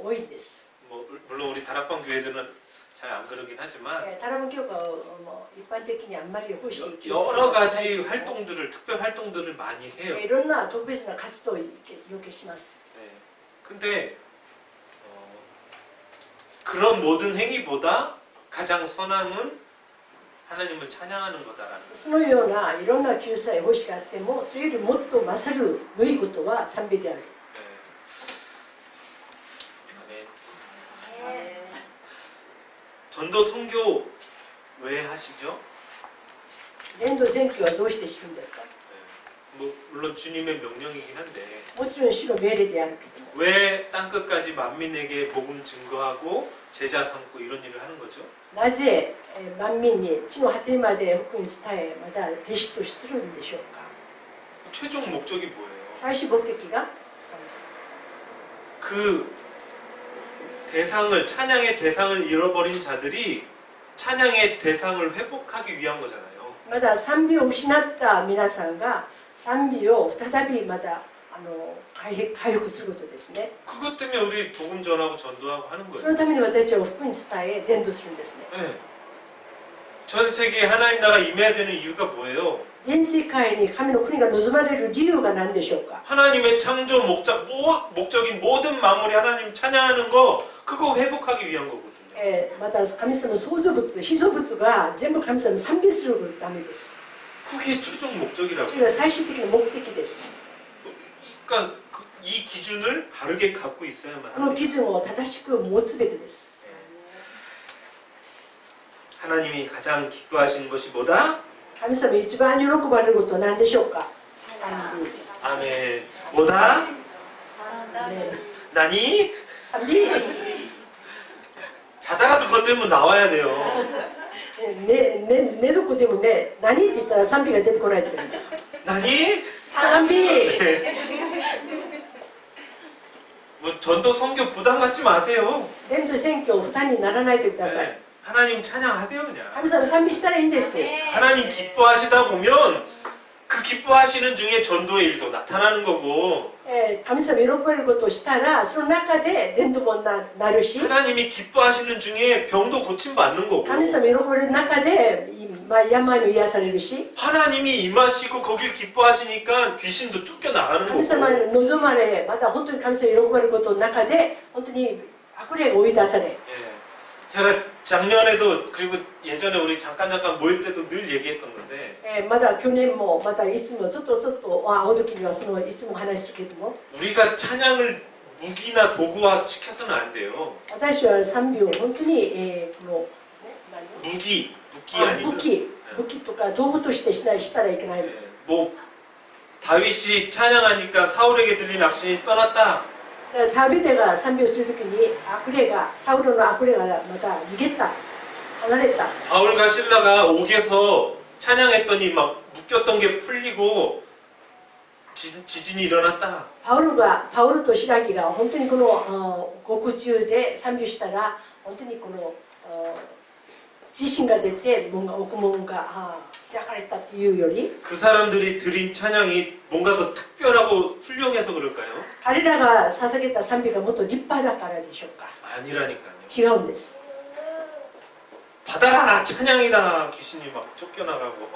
多いです。 뭐 물론 우리 다락방 교회들은 잘 안 그러긴 하지만 タラム教会は一般的にあんまり奉仕 여러 가지 활동들을 특별 활동들을 많이 해요. いろんな特別な活動を要求します。 네. 근데 그런 모든 행위보다 가장 선함은 하나님을 찬양하는 거다라는 거예요. そのようないろんな救済奉仕があっても、それよりもっと勝る良いことは賛美である。 네. 아멘. 전도 선교 왜 하시죠? 伝道選挙はどうして知るんですか？ 뭐 물론 주님의 명령이긴 한데 もちろん主の命令であるけども、 왜 땅끝까지 만민에게 복음 증거하고 제자 삼고 이런 일을 하는 거죠? なぜ万民に地の果てまで福音を伝え、また弟子とするんでしょうか？ 최종 목적이 뭐예요? 最終目的が 그 대상을 찬양의 대상을 잃어버린 자들이 찬양의 대상을 회복하기 위한 거잖아요. まだ賛美を失った皆さんが賛美を再びまた回復することですね。 그것 때문에 우리 복음 전하고 전도하고 하는 そ 거예요. のために私たちは福音に伝え伝道するんですね。 네. 전 세계에 하나님 나라 임해야 되는 이유가 뭐예요? 全世界に神の国が望まれる理由が何でしょうか？ 하나님의 창조 목적인 모든 만물이 하나님 찬양하는 거 그거 회복하기 위한 거거든요. また神様の創造物、被造物が全部神様に賛美するためです。 그게 최종 そ 목적이라고. れが最終的な目的です。 그러니까 이 기준을 바르게 갖고 있어야만 この 합니다. 基準を正しく持つべきです。 하나님이 가장 기뻐하시는 것이 뭐다? 神様一番喜ばれることは何でしょうか？賛美。 아멘. 뭐다? ね 나니? 賛美。 자다가도 건들면 나와야 돼요. 寝床でもね、何って言ったら賛美が出てこないといけないんです。 나니? 賛美。 뭐 전도 선교 부담 갖지 마세요. 伝道選挙を負担にならないでください。 네. 하나님 찬양하세요 그냥. 神様賛美したらいいんです。 하나님 기뻐하시다 보면 기뻐하시는 중에 전도의 일도 나타나는 거고 神様喜ばれることをしたらその中で伝道もなるし 하나님이 기뻐하시는 중에 병도 고침받는 거고 神様喜ばれる中で、まあ、病も癒されるし 하나님이 임하시고 거길 기뻐하시니까 귀신도 쫓겨나가는 神様 거고 に望まれまた本当に神様に喜ばれることの中で本当に悪霊が追い出され 예. 제가 작년에도 그리고 예전에 우리 잠깐 모일 때도 늘 얘기했던 건데 まだ去年もまたいつもちょっと会う時にはそのいつも話するけども 우리가 찬양을 무기나 도구화 시켜서는 안 돼요. 私は賛美を本当に、この、무기 何 아니면 武器とか道具としてしたらいけない 예. 뭐 다윗이 찬양하니까 사울에게 들린 악신이 떠났다. ダビデが賛美をするときに悪霊がサウルの悪霊がまた逃げた離れた 바울과 신라가 옥에서 찬양했더니 막 묶였던 게 풀리고 지진이 일어났다. パウルとシラギが本当にこの獄中で賛美をしたら本当にこの地震が出て獄門が開かれたというより 그 사람들이 드린 찬양이 뭔가 더 특별하고 훌륭해서 그럴까요? 彼らが捧げた賛美がもっと立派だからでしょうか 아니라니까요. 違うんです 받아라 찬양이다 귀신이 막 쫓겨나가고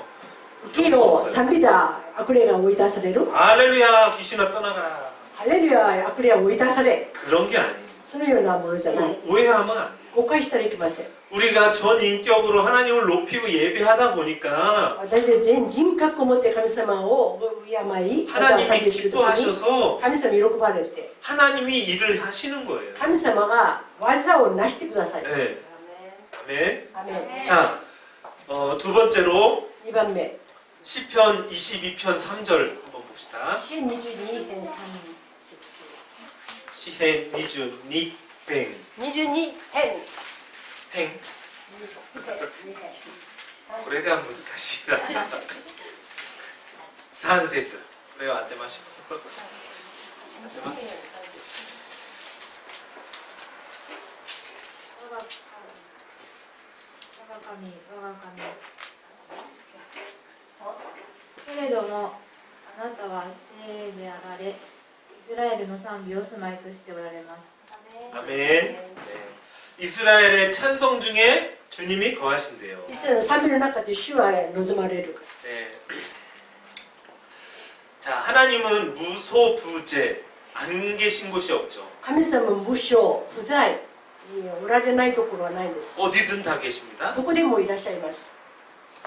受けよ賛美だ悪霊が追い出される 할렐루야 귀신아 떠나가라 ハレルヤ悪霊は追い出され 그런 게 아니에요. そのようなものじゃない 오해하면 안 돼요. 誤解したらいけません 우리가 전 인격으로 하나님을 높이고 예배하다 보니까 私たち全人格を持って神様を敬いまた賛 하나님이 美するときに 기뻐하셔서 神様に喜ばれて 하나님이 일을 하시는 거예요. 神様が技を成してくださいます 아멘. アメン 자, 두 번째로 2番目 시편 22편 3절 한번 봅시다. 詩22編3節 시hen 22편 22編 행. これが難しいな。3節。これを当てましょう。当てます。我が神けれどもあなたは聖であられイスラエルの賛美を住まいとしておられます 아멘. 네. 이스라엘의 찬송 중에 주님이 거하신대요. イスラエルの賛美の中で主は望まれる 네. 자, 하나님은 무소부재 안 계신 곳이 없죠. 神様無償不在おられないところはないんです 어디든 다 계십니다. どこでもいらっしゃいます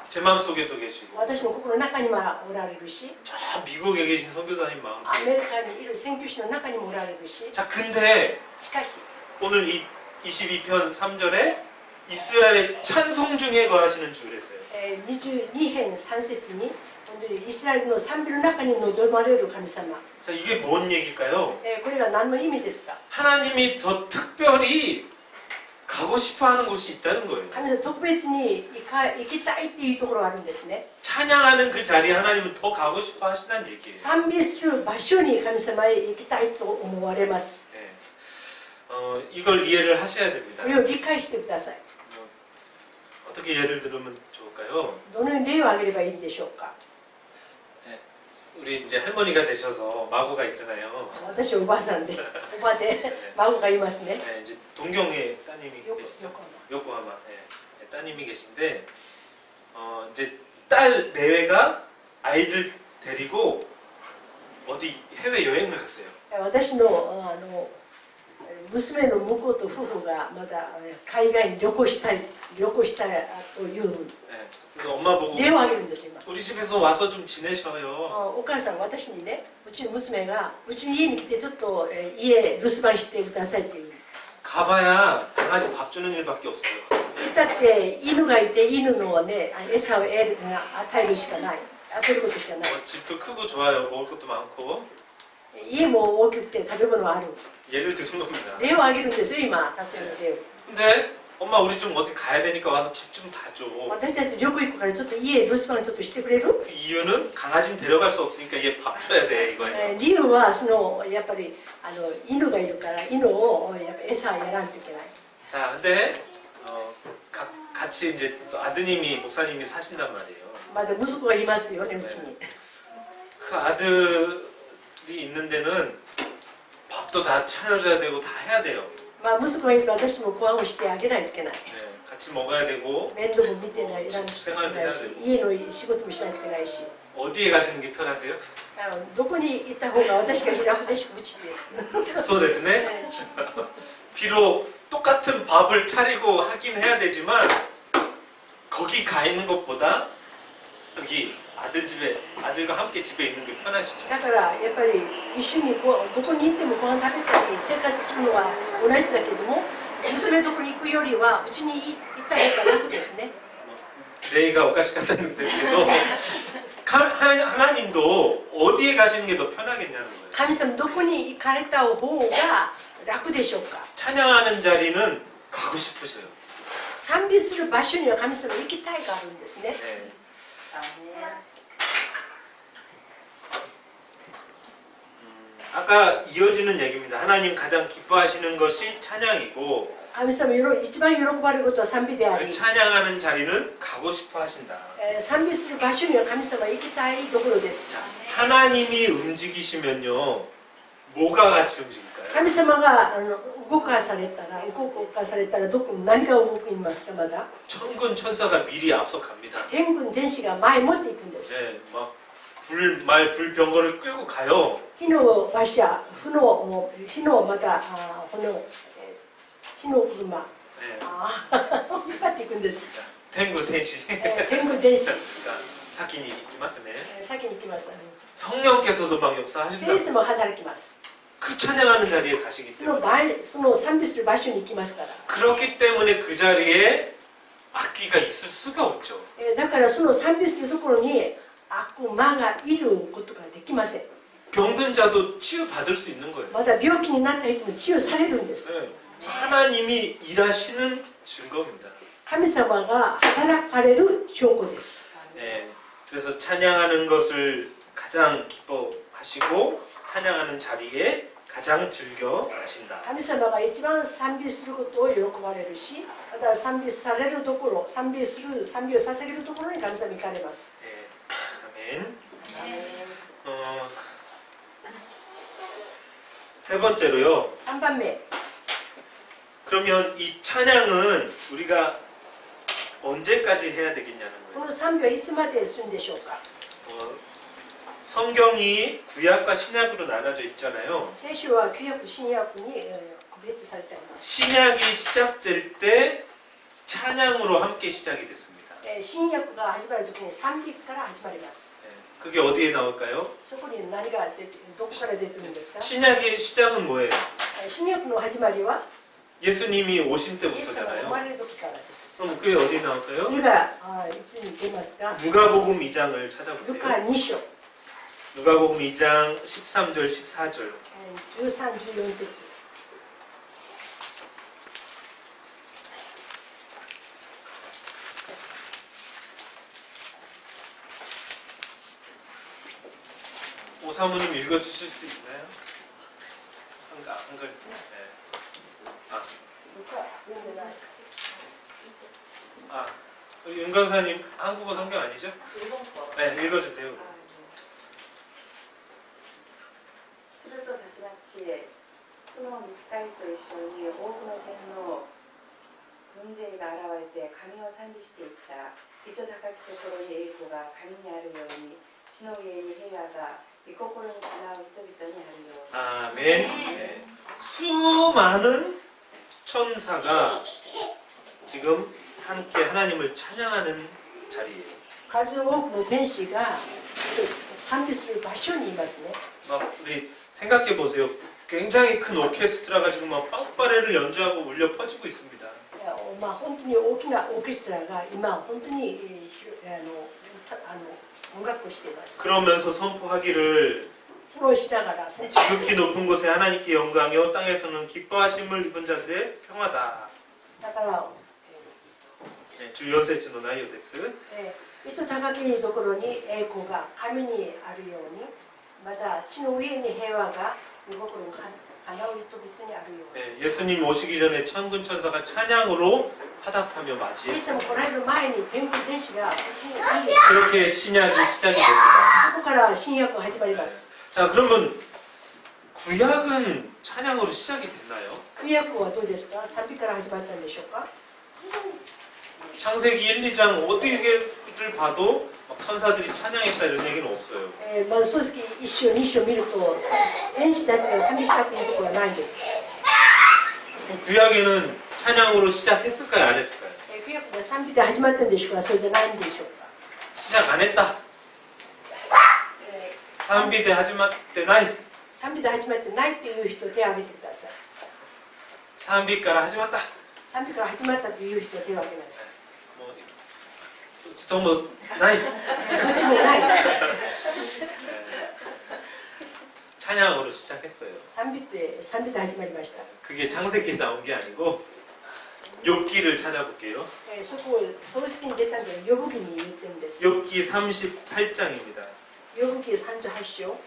제 마음속에도 계시고 私の心の中にもおられるし 저 미국에 계신 선교사님 ア 마음속에. メリカにいる宣教師の中にもおられるし 자, 근데 しかし 오늘 이 22편 3절에 이스라엘의 찬송 중에 거하시는 주 그랬어요. 22編3節に本当にイスラエルの賛美の中に望まれる神様 자, 이게 뭔 얘기일까요? これが何の意味ですか 하나님이 더 특별히 가고 싶어 하는 곳이 있다는 거예요. 神様特別に行きたいっていうところがあるんですね 찬양하는 그 자리에 하나님은 더 가고 싶어 하신다는 얘기예요. 賛美する場所に神様へ行きたいと思われます 네. 이걸 이해를 하셔야 됩니다. これを理解してください 어떻게 예를 들으면 좋을까요? どのように例を挙げればいいんでしょうか 우리 이제 할머니가 되셔서 마고가 있잖아요. 私はおばあさんでおばで孫がいますね 네, 이제 동경에 따님이 よく 계시죠. よく 요코하마 따님이 계신데 이제 딸 내외가 아이를 데리고 어디 해외 여행을 갔어요. 私の娘の婿と夫婦がまだ海外に旅行したいという 네, 그래서 엄마 보고 例を挙げるんです今 우리 집에서 와서 좀 지내셔요. お母さん私にねうちの娘がうちの家に来てちょっと家留守番してくださいっていう 가봐야 강아지 밥 주는 일밖에 없어요. だって犬がいて犬のね餌を与えるしかない与えることしかない 집도 크고 좋아요. 먹을 것도 많고 家も大きくて食べ物はある 예를 드는 겁니다. 例を挙げるんですよ今例えば例を 근데 엄마 우리 좀 어디 가야 되니까 와서 집 좀 봐줘. 私たち旅行行くからちょっと家留守番ちょっとしてくれる 그 이유는 강아지는 데려갈 수 없으니까 얘 밥 줘야 돼 이거예요. 理由はやっぱり犬がいるから犬をやっぱ餌をやらんといけない 자, 근데 같이 이제 또 아드님이 목사님이 사신단 말이에요. まだ息子がいますよねうちに그 아들이 있는 데는 밥도 다 차려줘야 되고 다 해야 돼요. まあ、息子がいると私もご飯をしてあげないといけない。 네, 같이 먹어야 되고 面倒も見てないらんしないし、家の仕事もしないといけないし、 어디에 가시는 게 편하세요? どこに行った方が私が楽でしょうちです。 소데스네. 비록 똑같은 밥을 차리고 하긴 해야 되지만 거기 가 있는 것보다 여기 아들 집에 아들과 함께 집에 있는 게 편하시죠. だからやっぱり一緒にどこに行ってもご飯食べたり生活するのは同じだけども、娘とこに行くよりはうちに行った方が楽ですね。 레이가 오카시카다는 데스도 하나님도 어디에 가시는 게 더 편하겠냐는 거예요. 神様どこに行かれた方が楽でしょうか。 찬양하는 자리는 가고 싶으세요. 賛美する場所には神様行きたいがあるんですね。 네. 아까 이어지는 얘기입니다. 하나님 가장 기뻐하시는 것이 찬양이고 神様一番喜ばれることは賛美であり、 찬양하는 자리는 가고 싶어 하신다. 賛美する場所には神様行きたいところです。 하나님이 움직이시면요, 뭐가 같이 움직일까요? 神様が動かされたら何が動きますか。まだ 천군 천사가 미리 앞서 갑니다. 天軍天使が前もっていくんです。 네, 막 불병거를 끌고 가요. 火の馬車、火のまたこの火の車、 네. 引っ張っていくんです。 天狗 天使. 天軍天使、 그러니까 사키니 이마스네. 先に行きます。 성령께서도 막 聖 역사하신다. 霊も働きます。 그 찬양하는 자리에 가시기 その 때문에 賛美する場所に行きますから。 그렇기 때문에 그 자리에 악귀가 있을 수가 없죠. だからその賛美するところに悪魔がいることができません。 병든 자도 치유 받을 수 있는 거예요. まだ病気になった人も治癒されるんです。 네. 하나님이 일하시는 증거입니다. 神様が働かれる証拠です。 네. 그래서 찬양하는 것을 가장 기뻐하시고 찬양하는 자리에 가장 즐겨 가신다. 神様が一番賛美することを喜ばれるし、また賛美されるところ、賛美を捧げるところに神様行かれます。 네. 아멘. 세 번째로요. 3番目、 그러면 이 찬양은 우리가 언제까지 해야 되겠냐는 こ 거예요. の賛美はいつまでするんでしょうか。 성경이 구약과 신약으로 나눠져 있잖아요. 聖書は旧約新約に区別されています。 신약이 시작될 때 찬양으로 함께 시작이 됐습니다. 新約が始まるときに賛美から始まります。 네. 그게 어디에 나올까요? そこに何が出て、どこから出てくるんですか。 신약의 시작은 뭐예요? 新約の始まりは 예수님이 오신 イエス様が生ま 때부터잖아요. れる時からです。 그럼 그게 어디에 そ 나올까요? れがいつに出ますか。 누가복음 2장을 ルカ 찾아보세요. 2章、 누가복음 2장 13절 14절. 13、14節。 오사모님 읽어주실 수 있나요? 한글. 네. 윤 강사님 한국어 성경 아니죠? 네, 읽어주세요. するとたちまちその御使いと一緒に多くの天皇軍勢が現れて神を賛美していった。糸高きところに栄光が神にあるように、地の上に平和が御心にかなう人々にあるように。 아멘. 네. 수많은 천사가 지금 함께 하나님을 찬양하는 자리예요. 数多くの天使が賛美する場所にいますね。 막 우리 생각해 보세요. 굉장히 큰 오케스트라가 지금 막 빵빠레를 연주하고 울려 퍼지고 있습니다. 本当に大きなオーケストラが今本当に音楽をしています。 그러면서 선포하기를 それをしながら 지극히 높은 곳에 하나님께 영광이요 땅에서는 기뻐하심을 입은 자들의 평화다. だから、 네, 주연세지노 나이오 데스. 糸高きところに栄光が神にあるように、また地の上に平和が御心に叶う人々にあるように 예, 예수님 오시기 전에 천군 천사가 찬양으로 화답하며 イエス 맞이했어요. 様来られる前に天軍天使が賛美 그렇게 신약이 시작이 됩니다. そこから新約が始まります 자, 그러면 구약은 찬양으로 시작이 됐나요? 旧約はどうですか賛美から始まったんでしょうか 창세기 1, 2장 어디를 봐도 막 천사들이 찬양했다 이런 얘기는 없어요. まず漱石1章2章見ると天使たちが賛美したというところはないんです 그럼 구약에는 찬양으로 시작했을까요? 안 했을까요? 旧約が賛美で始まったんでしょうかそうじゃないんでしょうか 시작 안 했다.賛美で始まってない. 賛美で始まってないっていう人手を挙げてください 賛美から始まった. 賛美から始まったという人手を挙げます 뭐, 또 뭐, 나이. どっちもない 찬양으로 시작했어요. 賛美で始まりました 그게 창세기에 나온 게 아니고 욥기를 찾아볼게요. そこを漱石に出たんでヨブ記に言ってるんです 욥기 38장입니다. ヨブ記38章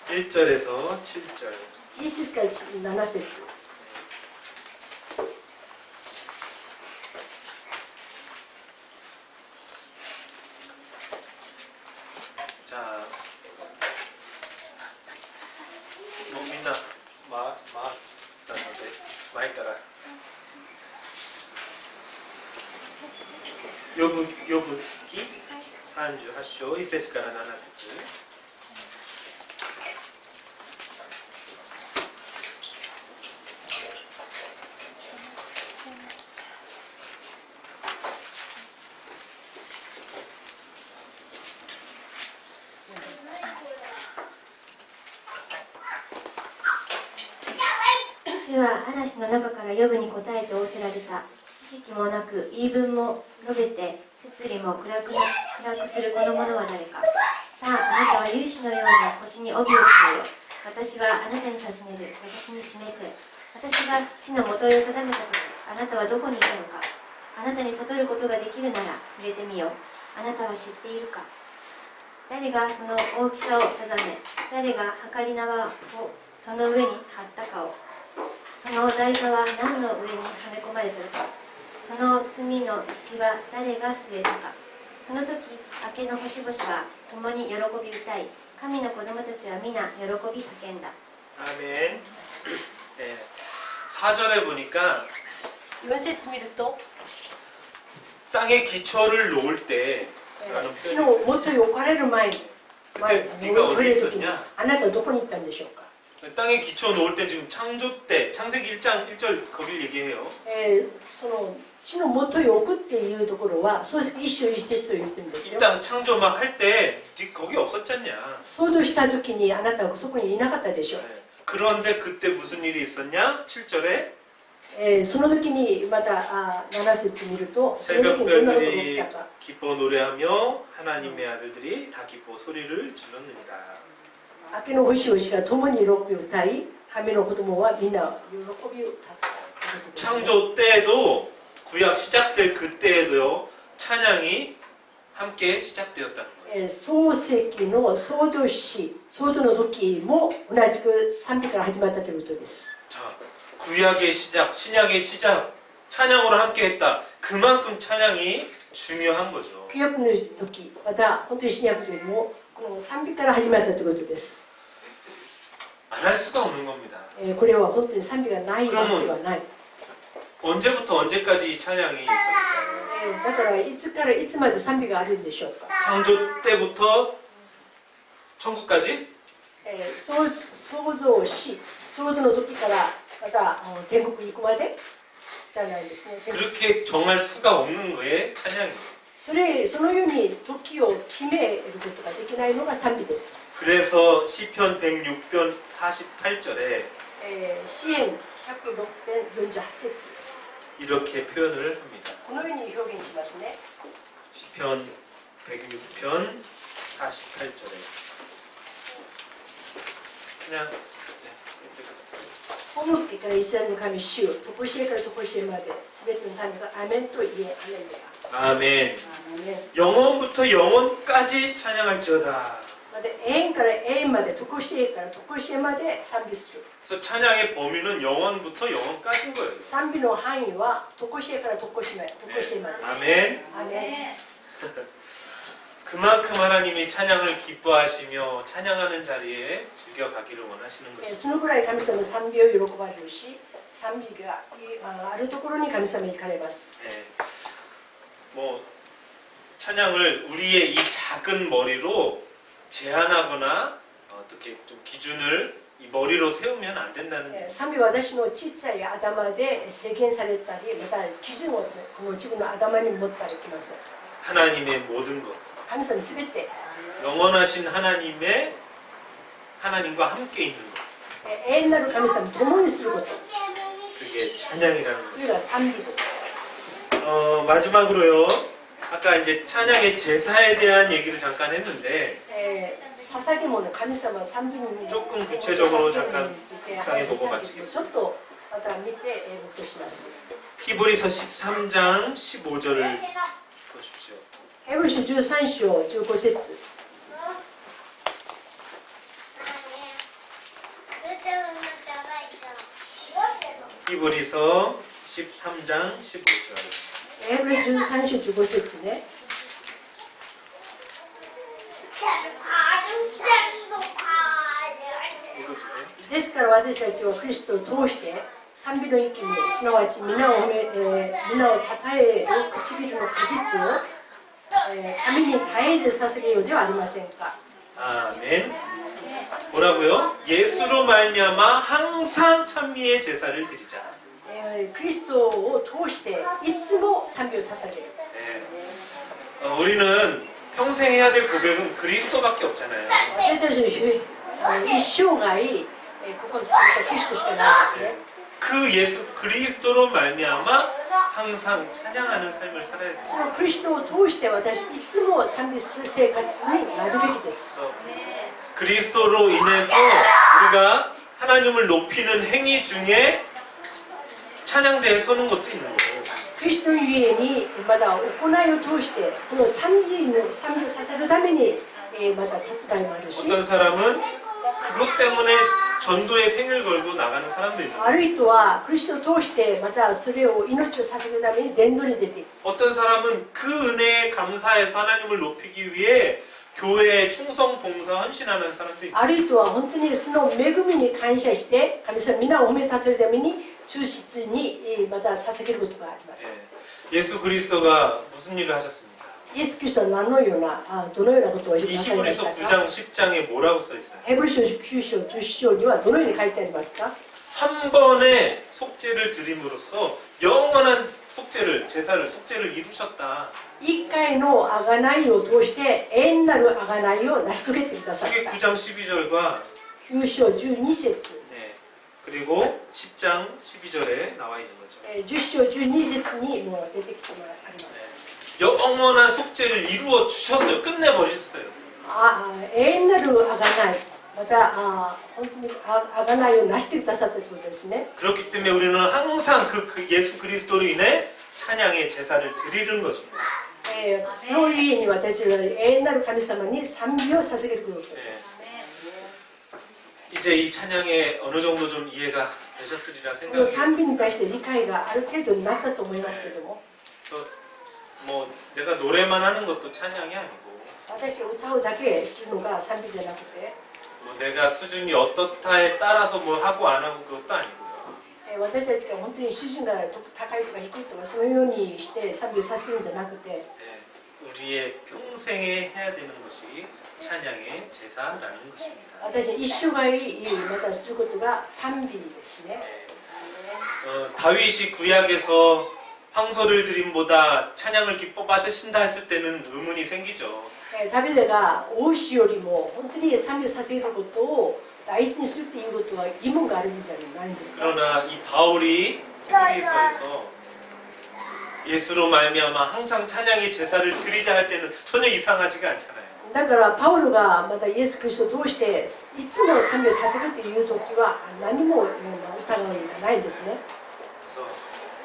1절에서 7절. 1節から7節 자, 뭐 민나 나한테 많이 깔아. 요부기 38章 1節から7節 主は嵐の中からヨブに答えて仰せられた。知識もなく言い分も述べて摂理も暗くするこの者は誰か。さあ、あなたは勇士のように腰に帯を締めよ。私はあなたに尋ねる。私に示せ。私が地の元を定めたとき、あなたはどこにいたのか。あなたに悟ることができるなら連れてみよ。あなたは知っているか。誰がその大きさを定め、誰が測り縄をその上に張ったかを。その台座は何の上にはめ込まれたのか。その隅の石は誰が据えたか。その時、明けの星々は共に喜び歌い、神の子供たちは皆喜び叫んだ。 아멘. 네, 4절에 보니까 4節見ると 땅에 기초를 놓을 때라는 地 표현이 の 있어요. 元に置かれる前に 그때 네가 어디 있었냐? あなたはどこに行ったんでしょうか 땅에 기초 놓을 때 지금 창조 때 창세기 1장 1절 거기를 얘기해요. その地の元に置くっていうところは創世記一章一節を言ってるんです 이 よ 땅 창조 막 할 때 거기 없었잖냐. 創造した時にあなたはそこにいなかったでしょう 네. 그런데 그때 무슨 일이 있었냐? 7절에 その時にまた7節見るとその時にどんなことが起き 새벽별들이 たか 기뻐 노래하며 하나님의 아들들이 다 기뻐 소리를 질렀느니라. 明けの星々が共に喜びを歌い神の子供はみんな喜びを歌ったということですね 창조 때에도 구약 시작될 그때에도요 찬양이 함께 시작되었다는 거예요. 創世記の創造史創造の時も同じく賛美から始まったということです 자, 구약의 시작, 신약의 시작, 찬양으로 함께했다. 그만큼 찬양이 중요한 거죠. 旧約の時また本当に新約の時もこの賛美から始まったということです 안 할 수가 없는 겁니다. これは本当に賛美がないわけではない 언제부터 언제까지 이 찬양이 있었을까요? だからいつからいつまで賛美があるんでしょうか 창조 때부터 천국까지? 創造史創造の時からまた天国行くまでじゃないですね 그렇게 정할 수가 없는 거에 찬양이에요. そのように時を決めることができないのが賛美です 그래서 시편 106편 48절에 詩編106編48節 이렇게 표현을 합니다. このように表現しますね 시편 106편 48절에 그냥 本復帰からイスラエルの神主よとこしえからとこしえまで全ての民がアメンと言えアレルヤ 아멘. アメン 영원부터 영원까지 찬양할지어다. ままた永遠から永遠まで、常しえから常しえまで賛美する。 그래서 찬양의 범위는 영원부터 영원까지인 거예요. 賛美の範囲は常しえから常しえまでです。 아멘. アーメン。 그만큼 하나님이 찬양을 기뻐하시며 찬양하는 자리에 즐겨가기를 원하시는 것입니다. そのぐらい神様賛美を喜ばれるし、賛美があるところに神様に行かれます。 네. 뭐 찬양을 우리의 이 작은 머리로 제한하거나 어떻게 좀 기준을 이 머리로 세우면 안 된다는 얘기예요. 賛美は私のちっちゃい頭で制限されたり、また基準をこの自分の頭に持ったりきます。 하나님의 모든 것, 神様すべて、 영원하신 하나님과 함께 있는 것, 永遠なる神様と共にすること、 그게 찬양이라는 そ 거죠. れが賛美です。 마지막으로요. 아까 이제 찬양의 제사에 대한 얘기를 잠깐 했는데 捧げ物、神様賛美に 조금 구체적으로 잠깐 묵상해 보고 마치겠습니다. ちょっとまた見て黙想します。 히브리서 13장 15절을 보십시오. ヘブル書13章15節。 히브리서 13장 15절. ヘブル13章15節ね。 읽어주세요. ですから私たちはクリストを通して賛美の域に、すなわち皆をたたえる唇の果実を、神に絶えず捧げようではありませんか。 아멘. 뭐라고요? 예수로 말미암아 항상 찬미의 제사를 드리자. クリストを通していつも賛美を捧げる。 네. 우리는 평생 해야 될 고백은 그리스도밖에 없잖아요. 私たちの一生涯、ここに住んだクリストしかないですね。 그 예수 그리스도로 말미암아 항상 찬양하는 삶을 살아야 돼요. そのクリストを通して私いつも賛美する生活になるべきです。 그래서 그리스도로 인해서 우리가 하나님을 높이는 행위 중에 찬양대에 서는 것도 있는 거예요. クリストゆえにまだ行いを通してこの賛美をさせるためにまた手伝いもあるし、 어떤 사람은 그것 때문에 전도의 생을 걸고 나가는 사람도 있는 あ 거예요. る人はクリストを通してまたそれを命を捧げるために伝道に出ていく。 어떤 사람은 그 은혜에 감사해서 하나님을 높이기 위해 교회에 충성 봉사 헌신하는 사람도 있고, ある人は本当にその恵みに感謝して神様皆を褒め立てるために忠実にまた捧げることがあります。 예수 그리스도가 무슨 일을 하셨습니까? イエス・キリストは何のようなどのようなことをな 이 さいました 히브리서 か。 9장 10장에 뭐라고 써 있어요? ヘブル書9章10章にはどのように書いてありますか。 한 번의 속죄를 드림으로써 영원한 속죄를 이루셨다. 一回の贖いを通して永遠なる贖いを成し遂げてくださっ 그게 た。 9장 12절과 9章12節、 그리고 10장 12절에 나와 있는 거죠. 10章12節にもう出てきてあります。 영원한 속죄를 이루어 주셨어요. 끝내버리셨어요. 永遠なる贖い、また本当に贖いを成してくださったということですね。 그렇기 때문에 우리는 항상 그 예수 그리스도로 인해 찬양의 제사를 드리는 것입니다. そのゆえに私たちは永遠なる神様に賛美を捧げることです。 이제 이 찬양에 어느 정도 좀 이해가 되셨으리라 この 생각합니다. 賛美に対して理解がある程度になったと思いますけども、 뭐 내가 노래만 하는 것도 찬양이 아니고 私が歌うだけするのが賛美じゃなくて、 뭐 내가 수준이 어떻다에 따라서 뭐 하고 안 하고 그것도 아니고요. 私たちが本当に主人が高いとか低いとかそのようにして賛美をさせるんじゃなくて、 우리의 평생에 해야 되는 것이 찬양의 제사라는 것입니다. 私の一生涯またすることが賛美ですね。 다윗이 구약에서 황소를 드림보다 찬양을 기뻐 받으신다 했을 때는 의문이 생기죠. ダビデが王子よりも本当に賛美をさせることを大事にするということは疑問があるんじゃないんですか。 그러나 이 바울이 히브리서에서 예수로 말미암아 항상 찬양의 제사를 드리자 할 때는 전혀 이상하지가 않잖아요. だからパウロがまたイエス・キリストを通していつも賛美をさせるという時は何も疑いがないんですね。 그래서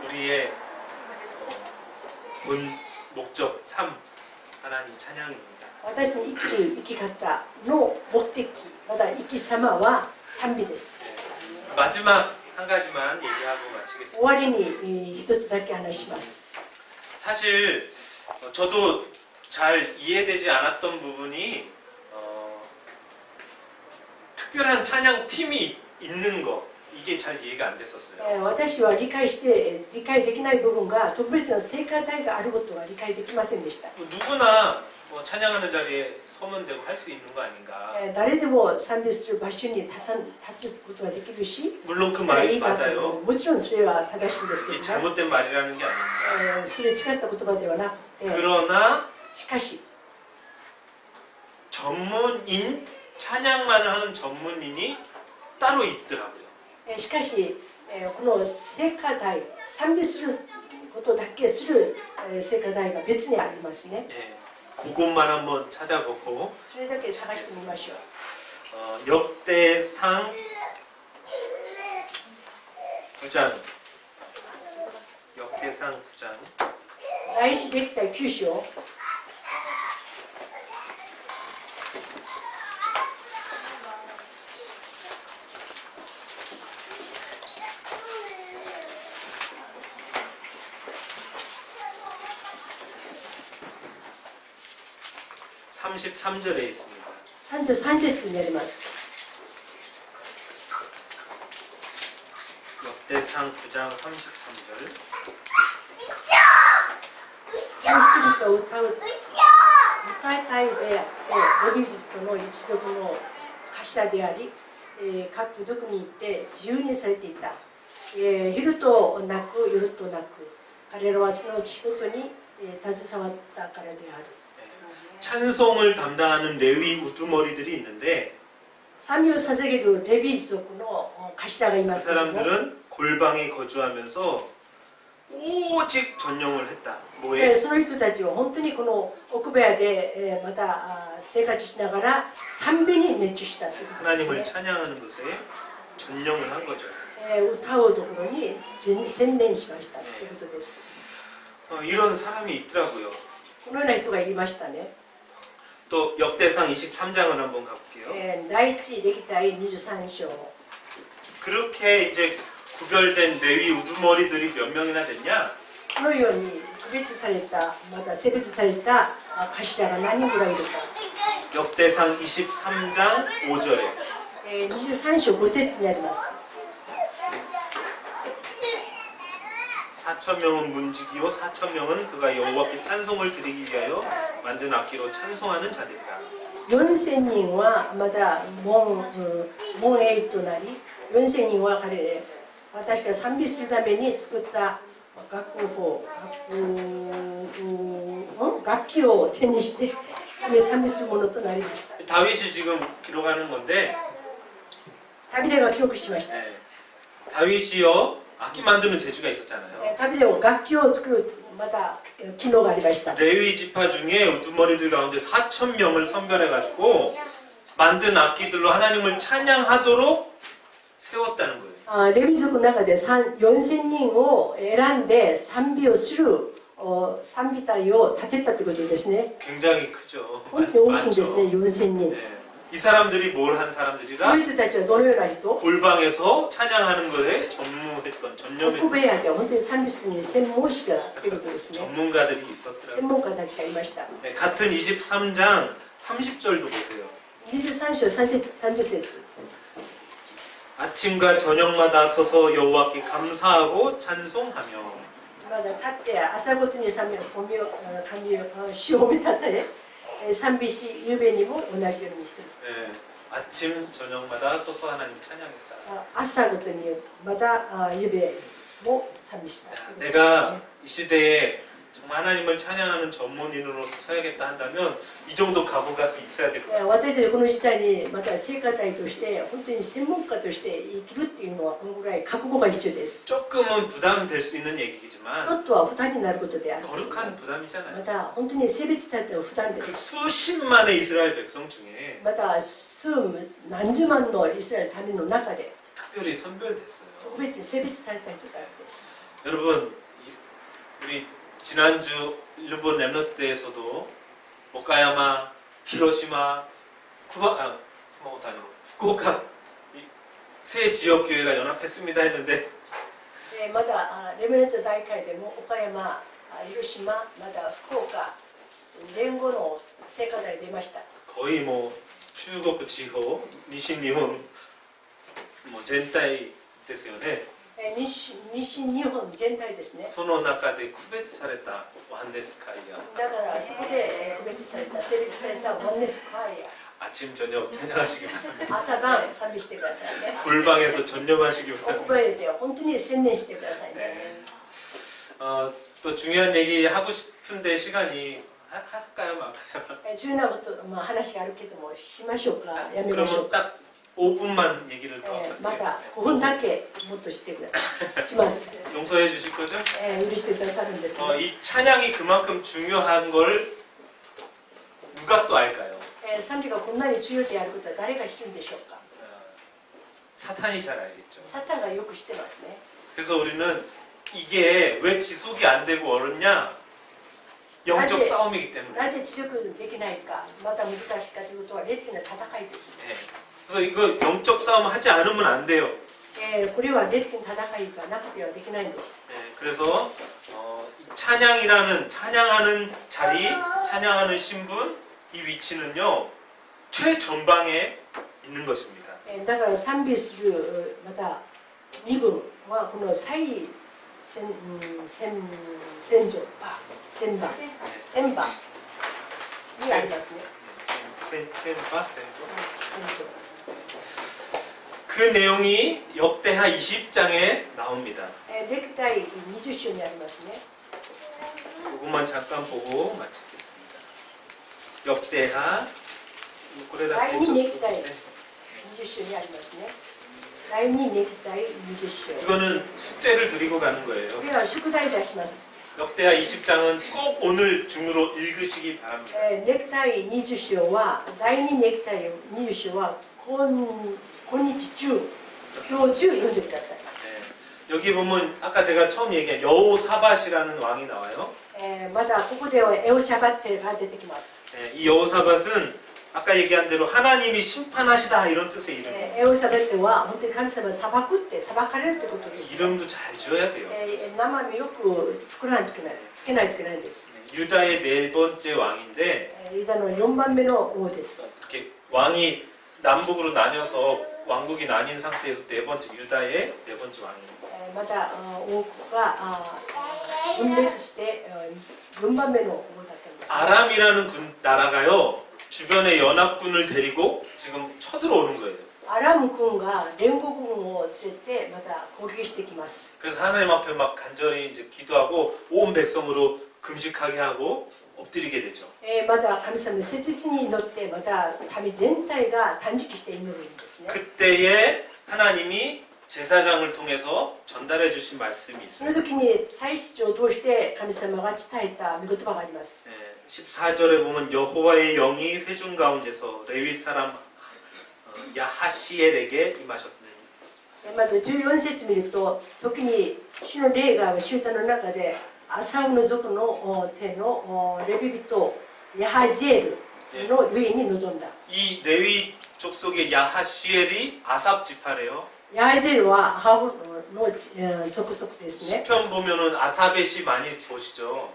우리의 본 목적 3 하나님 찬양입니다. 私の生きる生き方の目的また生き様は賛美です。 마지막 한 가지만 얘기하고 마치겠습니다. 終わりに一つだけ話します。 사실 저도 잘 이해되지 않았던 부분이 특별한 찬양 팀이 있는 거 이게 잘 이해가 안 됐었어요. 私は理解できない部分が特別な聖歌隊があることは理解できませんでした。 누구나 찬양하는 자리에 서면 되고 할 수 있는 거 아닌가. 誰でも賛美する場所に立つことができるし、 물론 그 したらい 말이 いなと 맞아요. もちろんそれは正しいんですけ 이 ども、 잘못된 말이라는 게 아닙니다. それ違った言葉ではなくて、 그러나 しかし 전문인 찬양만 하는 전문인이 따로 있더라고요. しかしこの聖歌隊賛美することだけする聖歌隊が別にありますね。 예, 그것만 한번 찾아보고 それだけ探してみましょう。 역대상 9장 역대상 9장 第一歴代9章 33절에 있습니다. 33節になります。 역대상 9장 33절 人々を歌いたいでレビ人の一族の頭であり、各部族に行って自由にされていた。昼となく夜となく彼らはその仕事に携わったからである。 찬송을 담당하는 레위 우두머리들이 있는데 賛美を捧げるレビ族の頭がい 그 ますけれども、 사람들은 골방에 거주하면서 오직 전용을 했다. 뭐에? その人たちは本当にこの奥部屋でまた生活しながら賛美に熱中したということです 하나님을 ね。 찬양하는 것에 전용을 한 거죠. 歌うところに専念しましたということです。 이런 사람이 있더라고요. このような人がいましたね。 또 역대상 23장을 한번 가볼게요. 第一歴代23章 그렇게 이제 구별된 레위 우두머리들이 몇 명이나 됐냐? このように区別されたまた性別された頭が何人ぐらいいるか。 역대상 23장 5절에 23章5節にあります。 4,000명은 문지기요 4,000명은 그가 여호와께 찬송을 드리기 위하여 만든 악기로 찬송하는 자들이라. 4000人はまだ門営となり、4000人は私が賛美するために作った楽器を手にして賛美するものとなりました。 다윗이 지금 기록하는 건데 ダビデが記録しました。 다윗이요 악기 만드는 재주가 있었잖아요. ダビデも楽器を作るまた機能がありました。 레위 지파 중에 우두머리들 가운데 4,000명을 선별해가지고 만든 악기들로 하나님을 찬양하도록 세웠다는 거예요. レビ族の中で4000人を選んで賛美をする賛美隊を立てたということですね。 굉장히 크죠. 本当に大きいんですね、4000人。 네. 이 사람들이 뭘 한 こ 사람들이라 の人たちはどのような人？ 골방에서 찬양하는 것에 전무했던 奥 전념했던 部屋で本当に賛美するに専門者ということですね。 전문가들이 専 있었더라고요. 門家たちがいました。 네, 같은 23장 30절도 보세요. 23章30節 아침과 저녁마다 서서 여호와께 감사하고 찬송하며 まだ立って朝ごとに神を主を見立て賛美し夕べにも同じようにする。 네, 아침 저녁마다 서서 하나님 찬양했다. 朝ごとにまた夕べも賛美した。 내가 이 시대에 정말 하나님을 찬양하는 전문인으로서 서야겠다 한다면 이 정도 각오가 있어야 될 거예요. 私たちこの時代にまた聖歌隊として本当に専門家として生きるっていうのはこのぐらい覚悟が必要です。 조금은 부담될 수 있는 ちょ 얘기지만 っとは負担になることである。 거룩한 ま 부담이잖아요. た本当に性別された負担で 그 す。 수십만의 이스라엘 백성 중에 また何十万のイスラエル民の中で 특별히 선별됐어요. 特別に性別された人たちです。 여러분, 우리 지난주 일본 랩런트에서도 오카야마 히로시마, 쿠마모토 아니고 후쿠오카 이 세 지역 교회가 연합했습니다 했는데 まだレベレント大会でも岡山、広島、まだ福岡連合の聖火台出ました。 거의 뭐 중국 지호, 니신日本 뭐 전体 ですよね。西日本全体ですね。その中で区別されたワンデス会やだからそこで区別された、成立されたワンネス会や 아침 저녁 찬양하시기 바랍니다. 朝晩賛美してくださいね。 골방에서 전념하시기 奥 바랍니다. 歯入れて本当に専念してくださいね。 네. 또 중요한 얘기 하고 싶은데 시간이 할까요, 말까요? 重要なこと、話があるけどもしましょうか、やめましょう 그러면 か。 딱 5분만 얘기를 더 また 할게요. 5分だけもっとしてください。します。 용서해 주실 거죠? 許してくださるんですね。 이 찬양이 그만큼 중요한 걸 누가 또 알까요? 賛美がこんなに重要であることは誰が知るんでしょうか。 사탄이 잘 알겠죠. サタンがよく知ってますね。 그래서 우리는 이게 왜 지속이 안 되고 어렵냐? 영적 아직- 싸움이기 때문에. なぜ持続できないか、また難しいかということは霊的な戦いです。 네. 그래서 이거 영적 싸움 하지 않으면 안 돼요. これは霊的な戦いがなくてはできないんです。 네, 그래서 이 찬양이라는 찬양하는 자리, 찬양하는 신분, 이 위치는요 최전방에 있는 것입니다. だから賛美するまた身分はこの最先場にありますね。 센바? 先場。 그 내용이 역대하 20장에 나옵니다. 歴代20章にありますね。 그것만 잠깐 보고 마치겠습니다. 역대하 그래다 아니, 대충- 넥타이. 네. 20章にありますね。第2歴代20章。 이거는 숙제를 드리고 가는 거예요. これは宿題出します。 역대하 20장은 꼭 오늘 중으로 읽으시기 바랍니다. 歴代20章は、第2歴代20章は今日中、今日中読んでください。 네. 여기 보면 아까 제가 처음 얘기한 여호사밧이라는 왕이 나와요. またここではエオシャバッテが出てきます。 네, 이 여호사밧은 아까 얘기한 대로 하나님이 심판하시다 이런 뜻의 이름이에요. エオシャバッテは本当に神様が裁くって裁かれるということです。 이름도 잘 지어야 돼요. 名前もよく作らないといけない、つけないといけないんです。 네, 유다의 네 번째 왕인데 ユダの4番目の王です。 이렇게 왕이 남북으로 나뉘어서 왕국이 나뉜 상태에서 네 번째 유다의 네 번째 왕이에요. また王国が分裂して4番目の王だったんです。 아람이라는 나라가요 주변의 연합군을 데리고 지금 쳐들어오는 거예요. アラム軍が連合軍を連れてまた攻撃してきます。 그래서 하나님 앞에 막 간절히 이제 기도하고 온 백성으로 금식하게 하고 엎드리게 되죠. また神様に切実に祈ってまた民全体が断食して祈るんですね。 그때에 하나님이 제사장을 통해서 전달해 주신 말씀이 その 있어요. 時に祭司長を通して神様が伝えた御言葉があります。 네, 14절에 보면 여호와의 영이 회중 가운데서 레위 사람 야하시엘에게 임하셨네. また14節見ると、時に主の霊が集団の中でアサウの族の手のレビ人ヤハジエルの上に臨んだ。 이 레위 족속의 야하시엘이 아삽 지파래요. ヤハジエルはアハブの属属ですね。 시편 보면은 아삽의 시 많이 보시죠.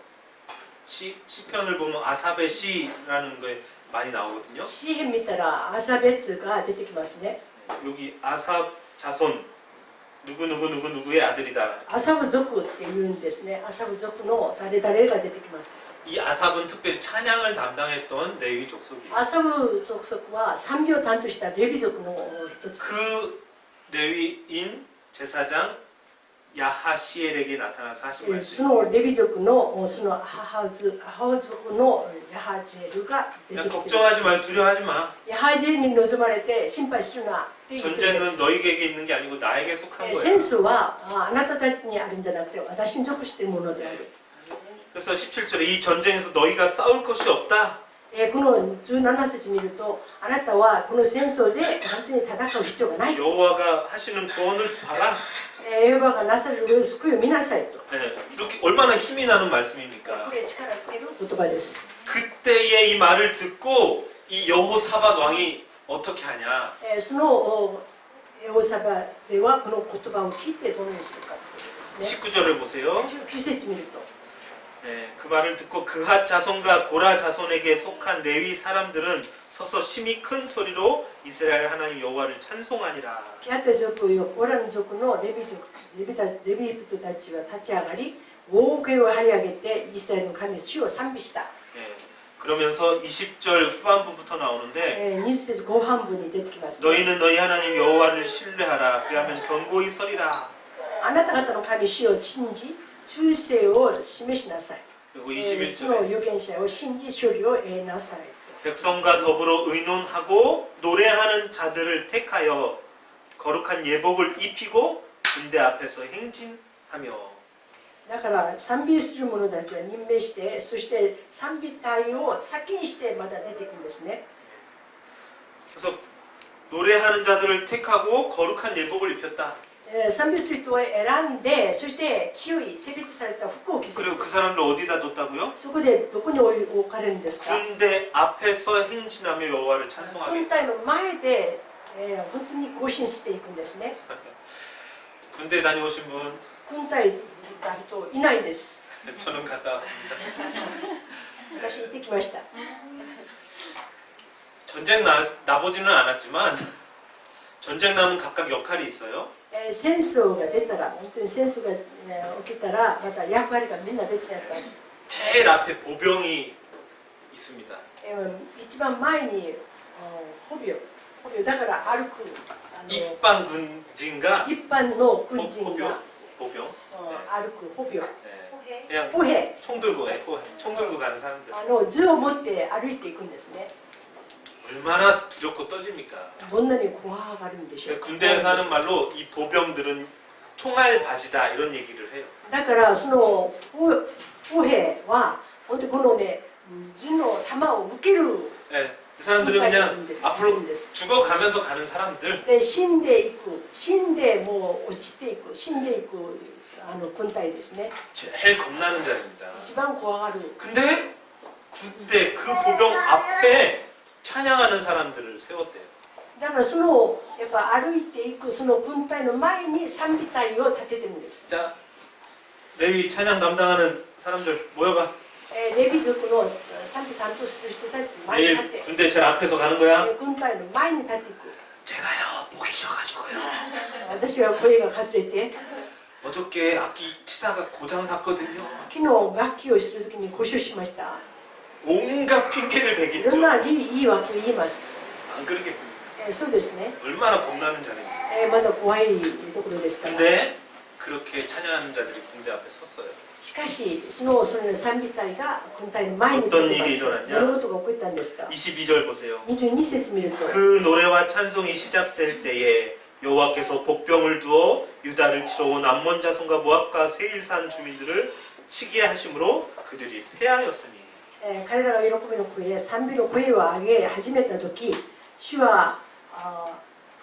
시편을 보면 아삽의 시라는 게 많이 나오거든요. 詩篇見たらアサベツが出てきますね。 여기 아삽 자손 누구의 아들이다. アサブ族っていうんですね。アサブ族の誰々が出てきます。 이 아삽은 특별히 찬양을 담당했던 레위 족속이에요. アサブ族は賛美を担当したレビ族の一つです。 그 레위인 제사장 야하시엘에게 나타나서 하신 そ 말씀. のレビ族のその母族のヤハジエルが出て 그냥 きて 걱정하지 마, 두려워하지 마. ヤハジエルに望まれて心配するなっていうことで 전쟁은 す。 너희에게 있는 게 아니고 나에게 속한 戦 거야. 争はあなたたちにあるんじゃなくて私に属しているものである。 그래서 17절에 이 전쟁에서 너희가 싸울 것이 없다. この17節見るとあなたはこの戦争で本当に戦う必要がない。 여호와가 하시는 구원을 봐라. エホバがなされる救いを見なさいと。 네, 이렇게 얼마나 힘이 나는 こ 말씀입니까? れ力つける言葉です。 그때의 이 말을 듣고 이 여호사밧 왕이 어떻게 하냐? そのエホサバテはこの言葉を聞いてどのようにするかということですね。 19절을 보세요. 19節見ると 네, 그 말을 듣고 그핫 자손과 고라 자손에게 속한 레위 사람들은 서서 심히 큰 소리로 이스라엘 하나님 여호와를 찬송하니라. ケハタ族よコラの族のレビ人たちは立ち上がり大声を張り上げてイスラエルの神主を賛美した。 네, 그러면서 20절 후반부부터 나오는데 20節後半部に出てきます、ね。 너희는 너희 하나님 여호와를 신뢰하라. 그하면 견고히 서리라. あなた方の神主を信じ忠誠を示しなさい。 그리고 主の 21절에 預言者を信じ勝利を得なさい。 백성과 더불어 의논하고 노래하는 자들을 택하여 거룩한 예복을 입히고 군대 앞에서 행진하며. だから賛美する者たちは任命して、そして賛美隊を先にしてまた出ていくんですね。 그래서 노래하는 자들을 택하고 거룩한 예복을 입혔다. 賛美する人を選んで、そして清い性別された服を着せる。 그리고 그 사람들 어디다 뒀다고요? そこでどこに置かれるんですか？ 군대 앞에서 행진하며 여호와를 軍 찬송하게. 隊の前で、本当に行進していくんですね。 군대 다녀오신 분 軍隊が人いないです。 저는 갔다 왔습니다. 私行ってきました。 전쟁 나보지는 않았지만 전쟁 나면 각각 역할이 있어요. 戦争が出たら、本当に戦争が起きたら、また役割がみんな別にあります。 제일 앞에 보병이 있습니다. 一番前に捕虜だから歩く 입방 군진과 一般の軍人が 보병. 歩く捕虜 네. 그냥 歩兵 총 들고 총 들고 가는 사람들. 図を持って歩いていくんですね。 얼마나 두렵고 떨립니까? どんなに怖がるんでしょうか。 군대에서 하는 말로 이 보병들은 총알 바지다 이런 얘기를 해요. だからその歩兵は本当にこのね図の弾を受ける 네, 그 사람들은 그냥 앞으로 죽어가면서 가는 사람들. で死んでいく死んでもう落ちていく死んでいく軍隊ですね。 제일 겁나는 자입니다. 一番怖がる。 근데 군대 그 보병 앞에 찬양하는 사람들을 세웠대요. だからそのやっぱ歩いていくその軍隊の前に賛美隊を立ててるんです。 자, 레위 찬양 담당하는 사람들 모여봐. レビ族の賛美担当する人たち前に立 내일 って 군대 제일 앞에서 가는 거야. 軍隊の前に立っていく。 제가요 목이 져가지고요. 私は声がかすれて 어저께 악기 치다가 고장 났거든요. 昨日楽器をするときに故障しました。 온갖 핑계를 いろ 대겠죠. んな言い訳を言います。 안 그러겠습니까? そうですね。 얼마나 겁나는 자입니까? まだ怖いところですから。 근데 그렇게 찬양하는 자들이 군대 앞에 섰어요. しかしその賛美隊が軍隊の前に立ってます。どのことが起こったんですか？ 22절 보세요. 22節見ると 그 노래와 찬송이 시작될 때에 여호와께서 복병을 두어 유다를 치러 온 암몬 자손과 모압과 세일산 주민들을 치게 하심으로 그들이 패하였으니. 彼らが喜びの声、賛美の声を上げ始めたとき、主は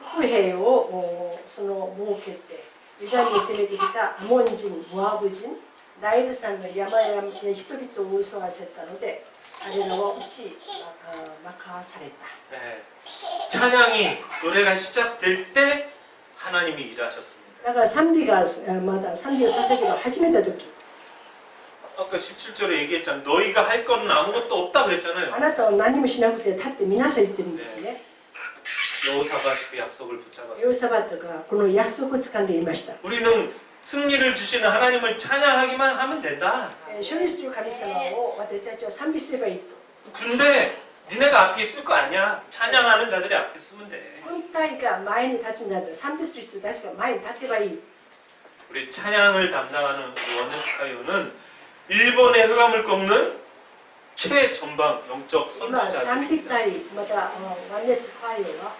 伏兵をその設けて、ユダに攻めてきたアモン人、モアブ人、ナイル山の山々で人々を襲わせたので、彼らを打ち負かされた。 네. 찬양이 노래가 시작될 때 하나님이 일하셨습니다. だから賛美がまだ賛美を捧げを始めたとき、 아까 17절에 얘기했잖아요. 너희가 할 거는 아무것도 없다 あ 그랬잖아요. なたは何もしなくて立ってみなさいって言ってるんですね。 여호사밧이 그 약속을 붙잡았어요. ヨサバットがこの約束を掴んでいました。 우리는 승리를 주시는 하나님을 찬양하기만 하면 된다. 勝利する神様を私たちは賛美すればいいと。 근데 니네가 앞에 있을 거 아니야. 찬양하는 자들이 앞에 있으면 돼. 軍隊が前に立つんだったら賛美する人たちが前に立てばいい。 우리 찬양을 담당하는 우리 원네스카이오는 일본의 흑암을 꺾는 최전방 영적 今賛美 선두자들입니다. 隊またワンネスファイオは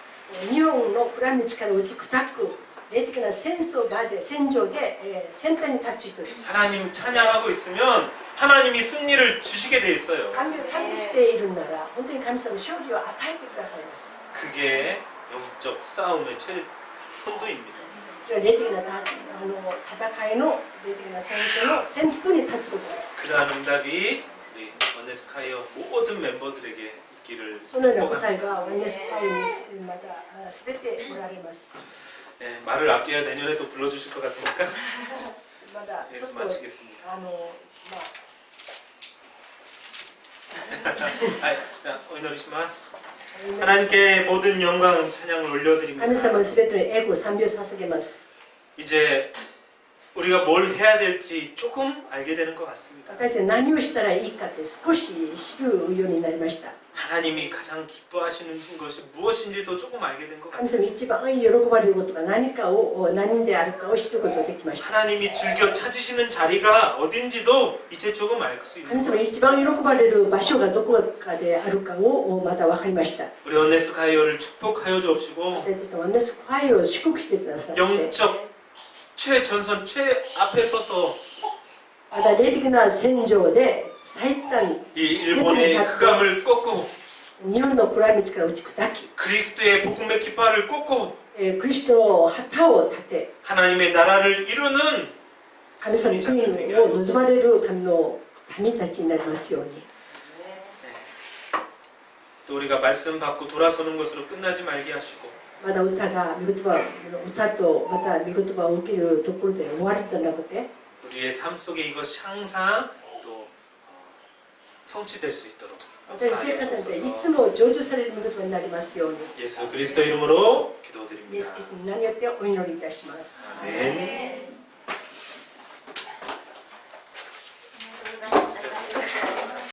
日本の暗道から打ち砕く霊的な戦争場で戦場で先端に立つ人です。 하나님 찬양하고 있으면 하나님이 승리를 주시게 돼 있어요. 神を賛美しているなら本当に神様の勝利を与えてくださいます。 그게 영적 싸움의 최선두입니다. それは霊的な戦いの霊的な戦争の先頭に立つことです。 그러한 응답이 우리 원네스카이오 모든 멤버들에게 있기를 そのような答 축복합니다. えがワンネス会にまだ全ておられます。 예, 말을 아껴야 내년에 또 불러주실 것 같으니까 まだちょ 여기서 っと 마치겠습니다. まあ 아, 자,お祈りします. 하나님께 모든 영광 찬양을 올려드립니다. 神様のすべての栄光賛美を捧げます。 이제 우리가 뭘 해야 될지 조금 알게 되는 것 같습니다. 私たちは何をしたらいいかって少し知るようになりました。 하나님이 가장 기뻐하시는 것이 무엇인지도 조금 알게 된 것 神 같아요. 様一番喜ばれることが何かを何であるかを知ることができました。 하나님이 즐겨 찾으시는 자리가 어딘지도 이제 조금 알 수 있는 神様 것 一番喜ばれる場所がどこかであるかをまた分かりました。 우리 원네스 가이어를 축복하여 주옵시고 私たちのワンネス会を祝福してください。 영적 최전선 최앞에 서서 また霊的な戦場で最短 이 일본의 흑암을 꺾고 日本の暗い道から打ち砕き、 그리스도의 복음의 깃발을 꺾고 クリストの旗を立て、 하나님의 나라를 이루는 神様の 승리자들 되게 国を 하옵소서. 望まれる神の民たちになりますように。 또 우리가 말씀 받고 돌아서는 것으로 끝나지 말게 하시고 まだ歌が御言葉歌とまた御言葉を受けるところで終わりじゃなくて、 우리의 삶 속에 이것이 항상 또 성취될 수 있도록 私の生活にていつ 역사하옵소서. も成就される御言葉になりますように、 예수 그리스도 이름으로 イエ 기도드립니다. ス・キリストの名によってお祈りいたします。 아멘.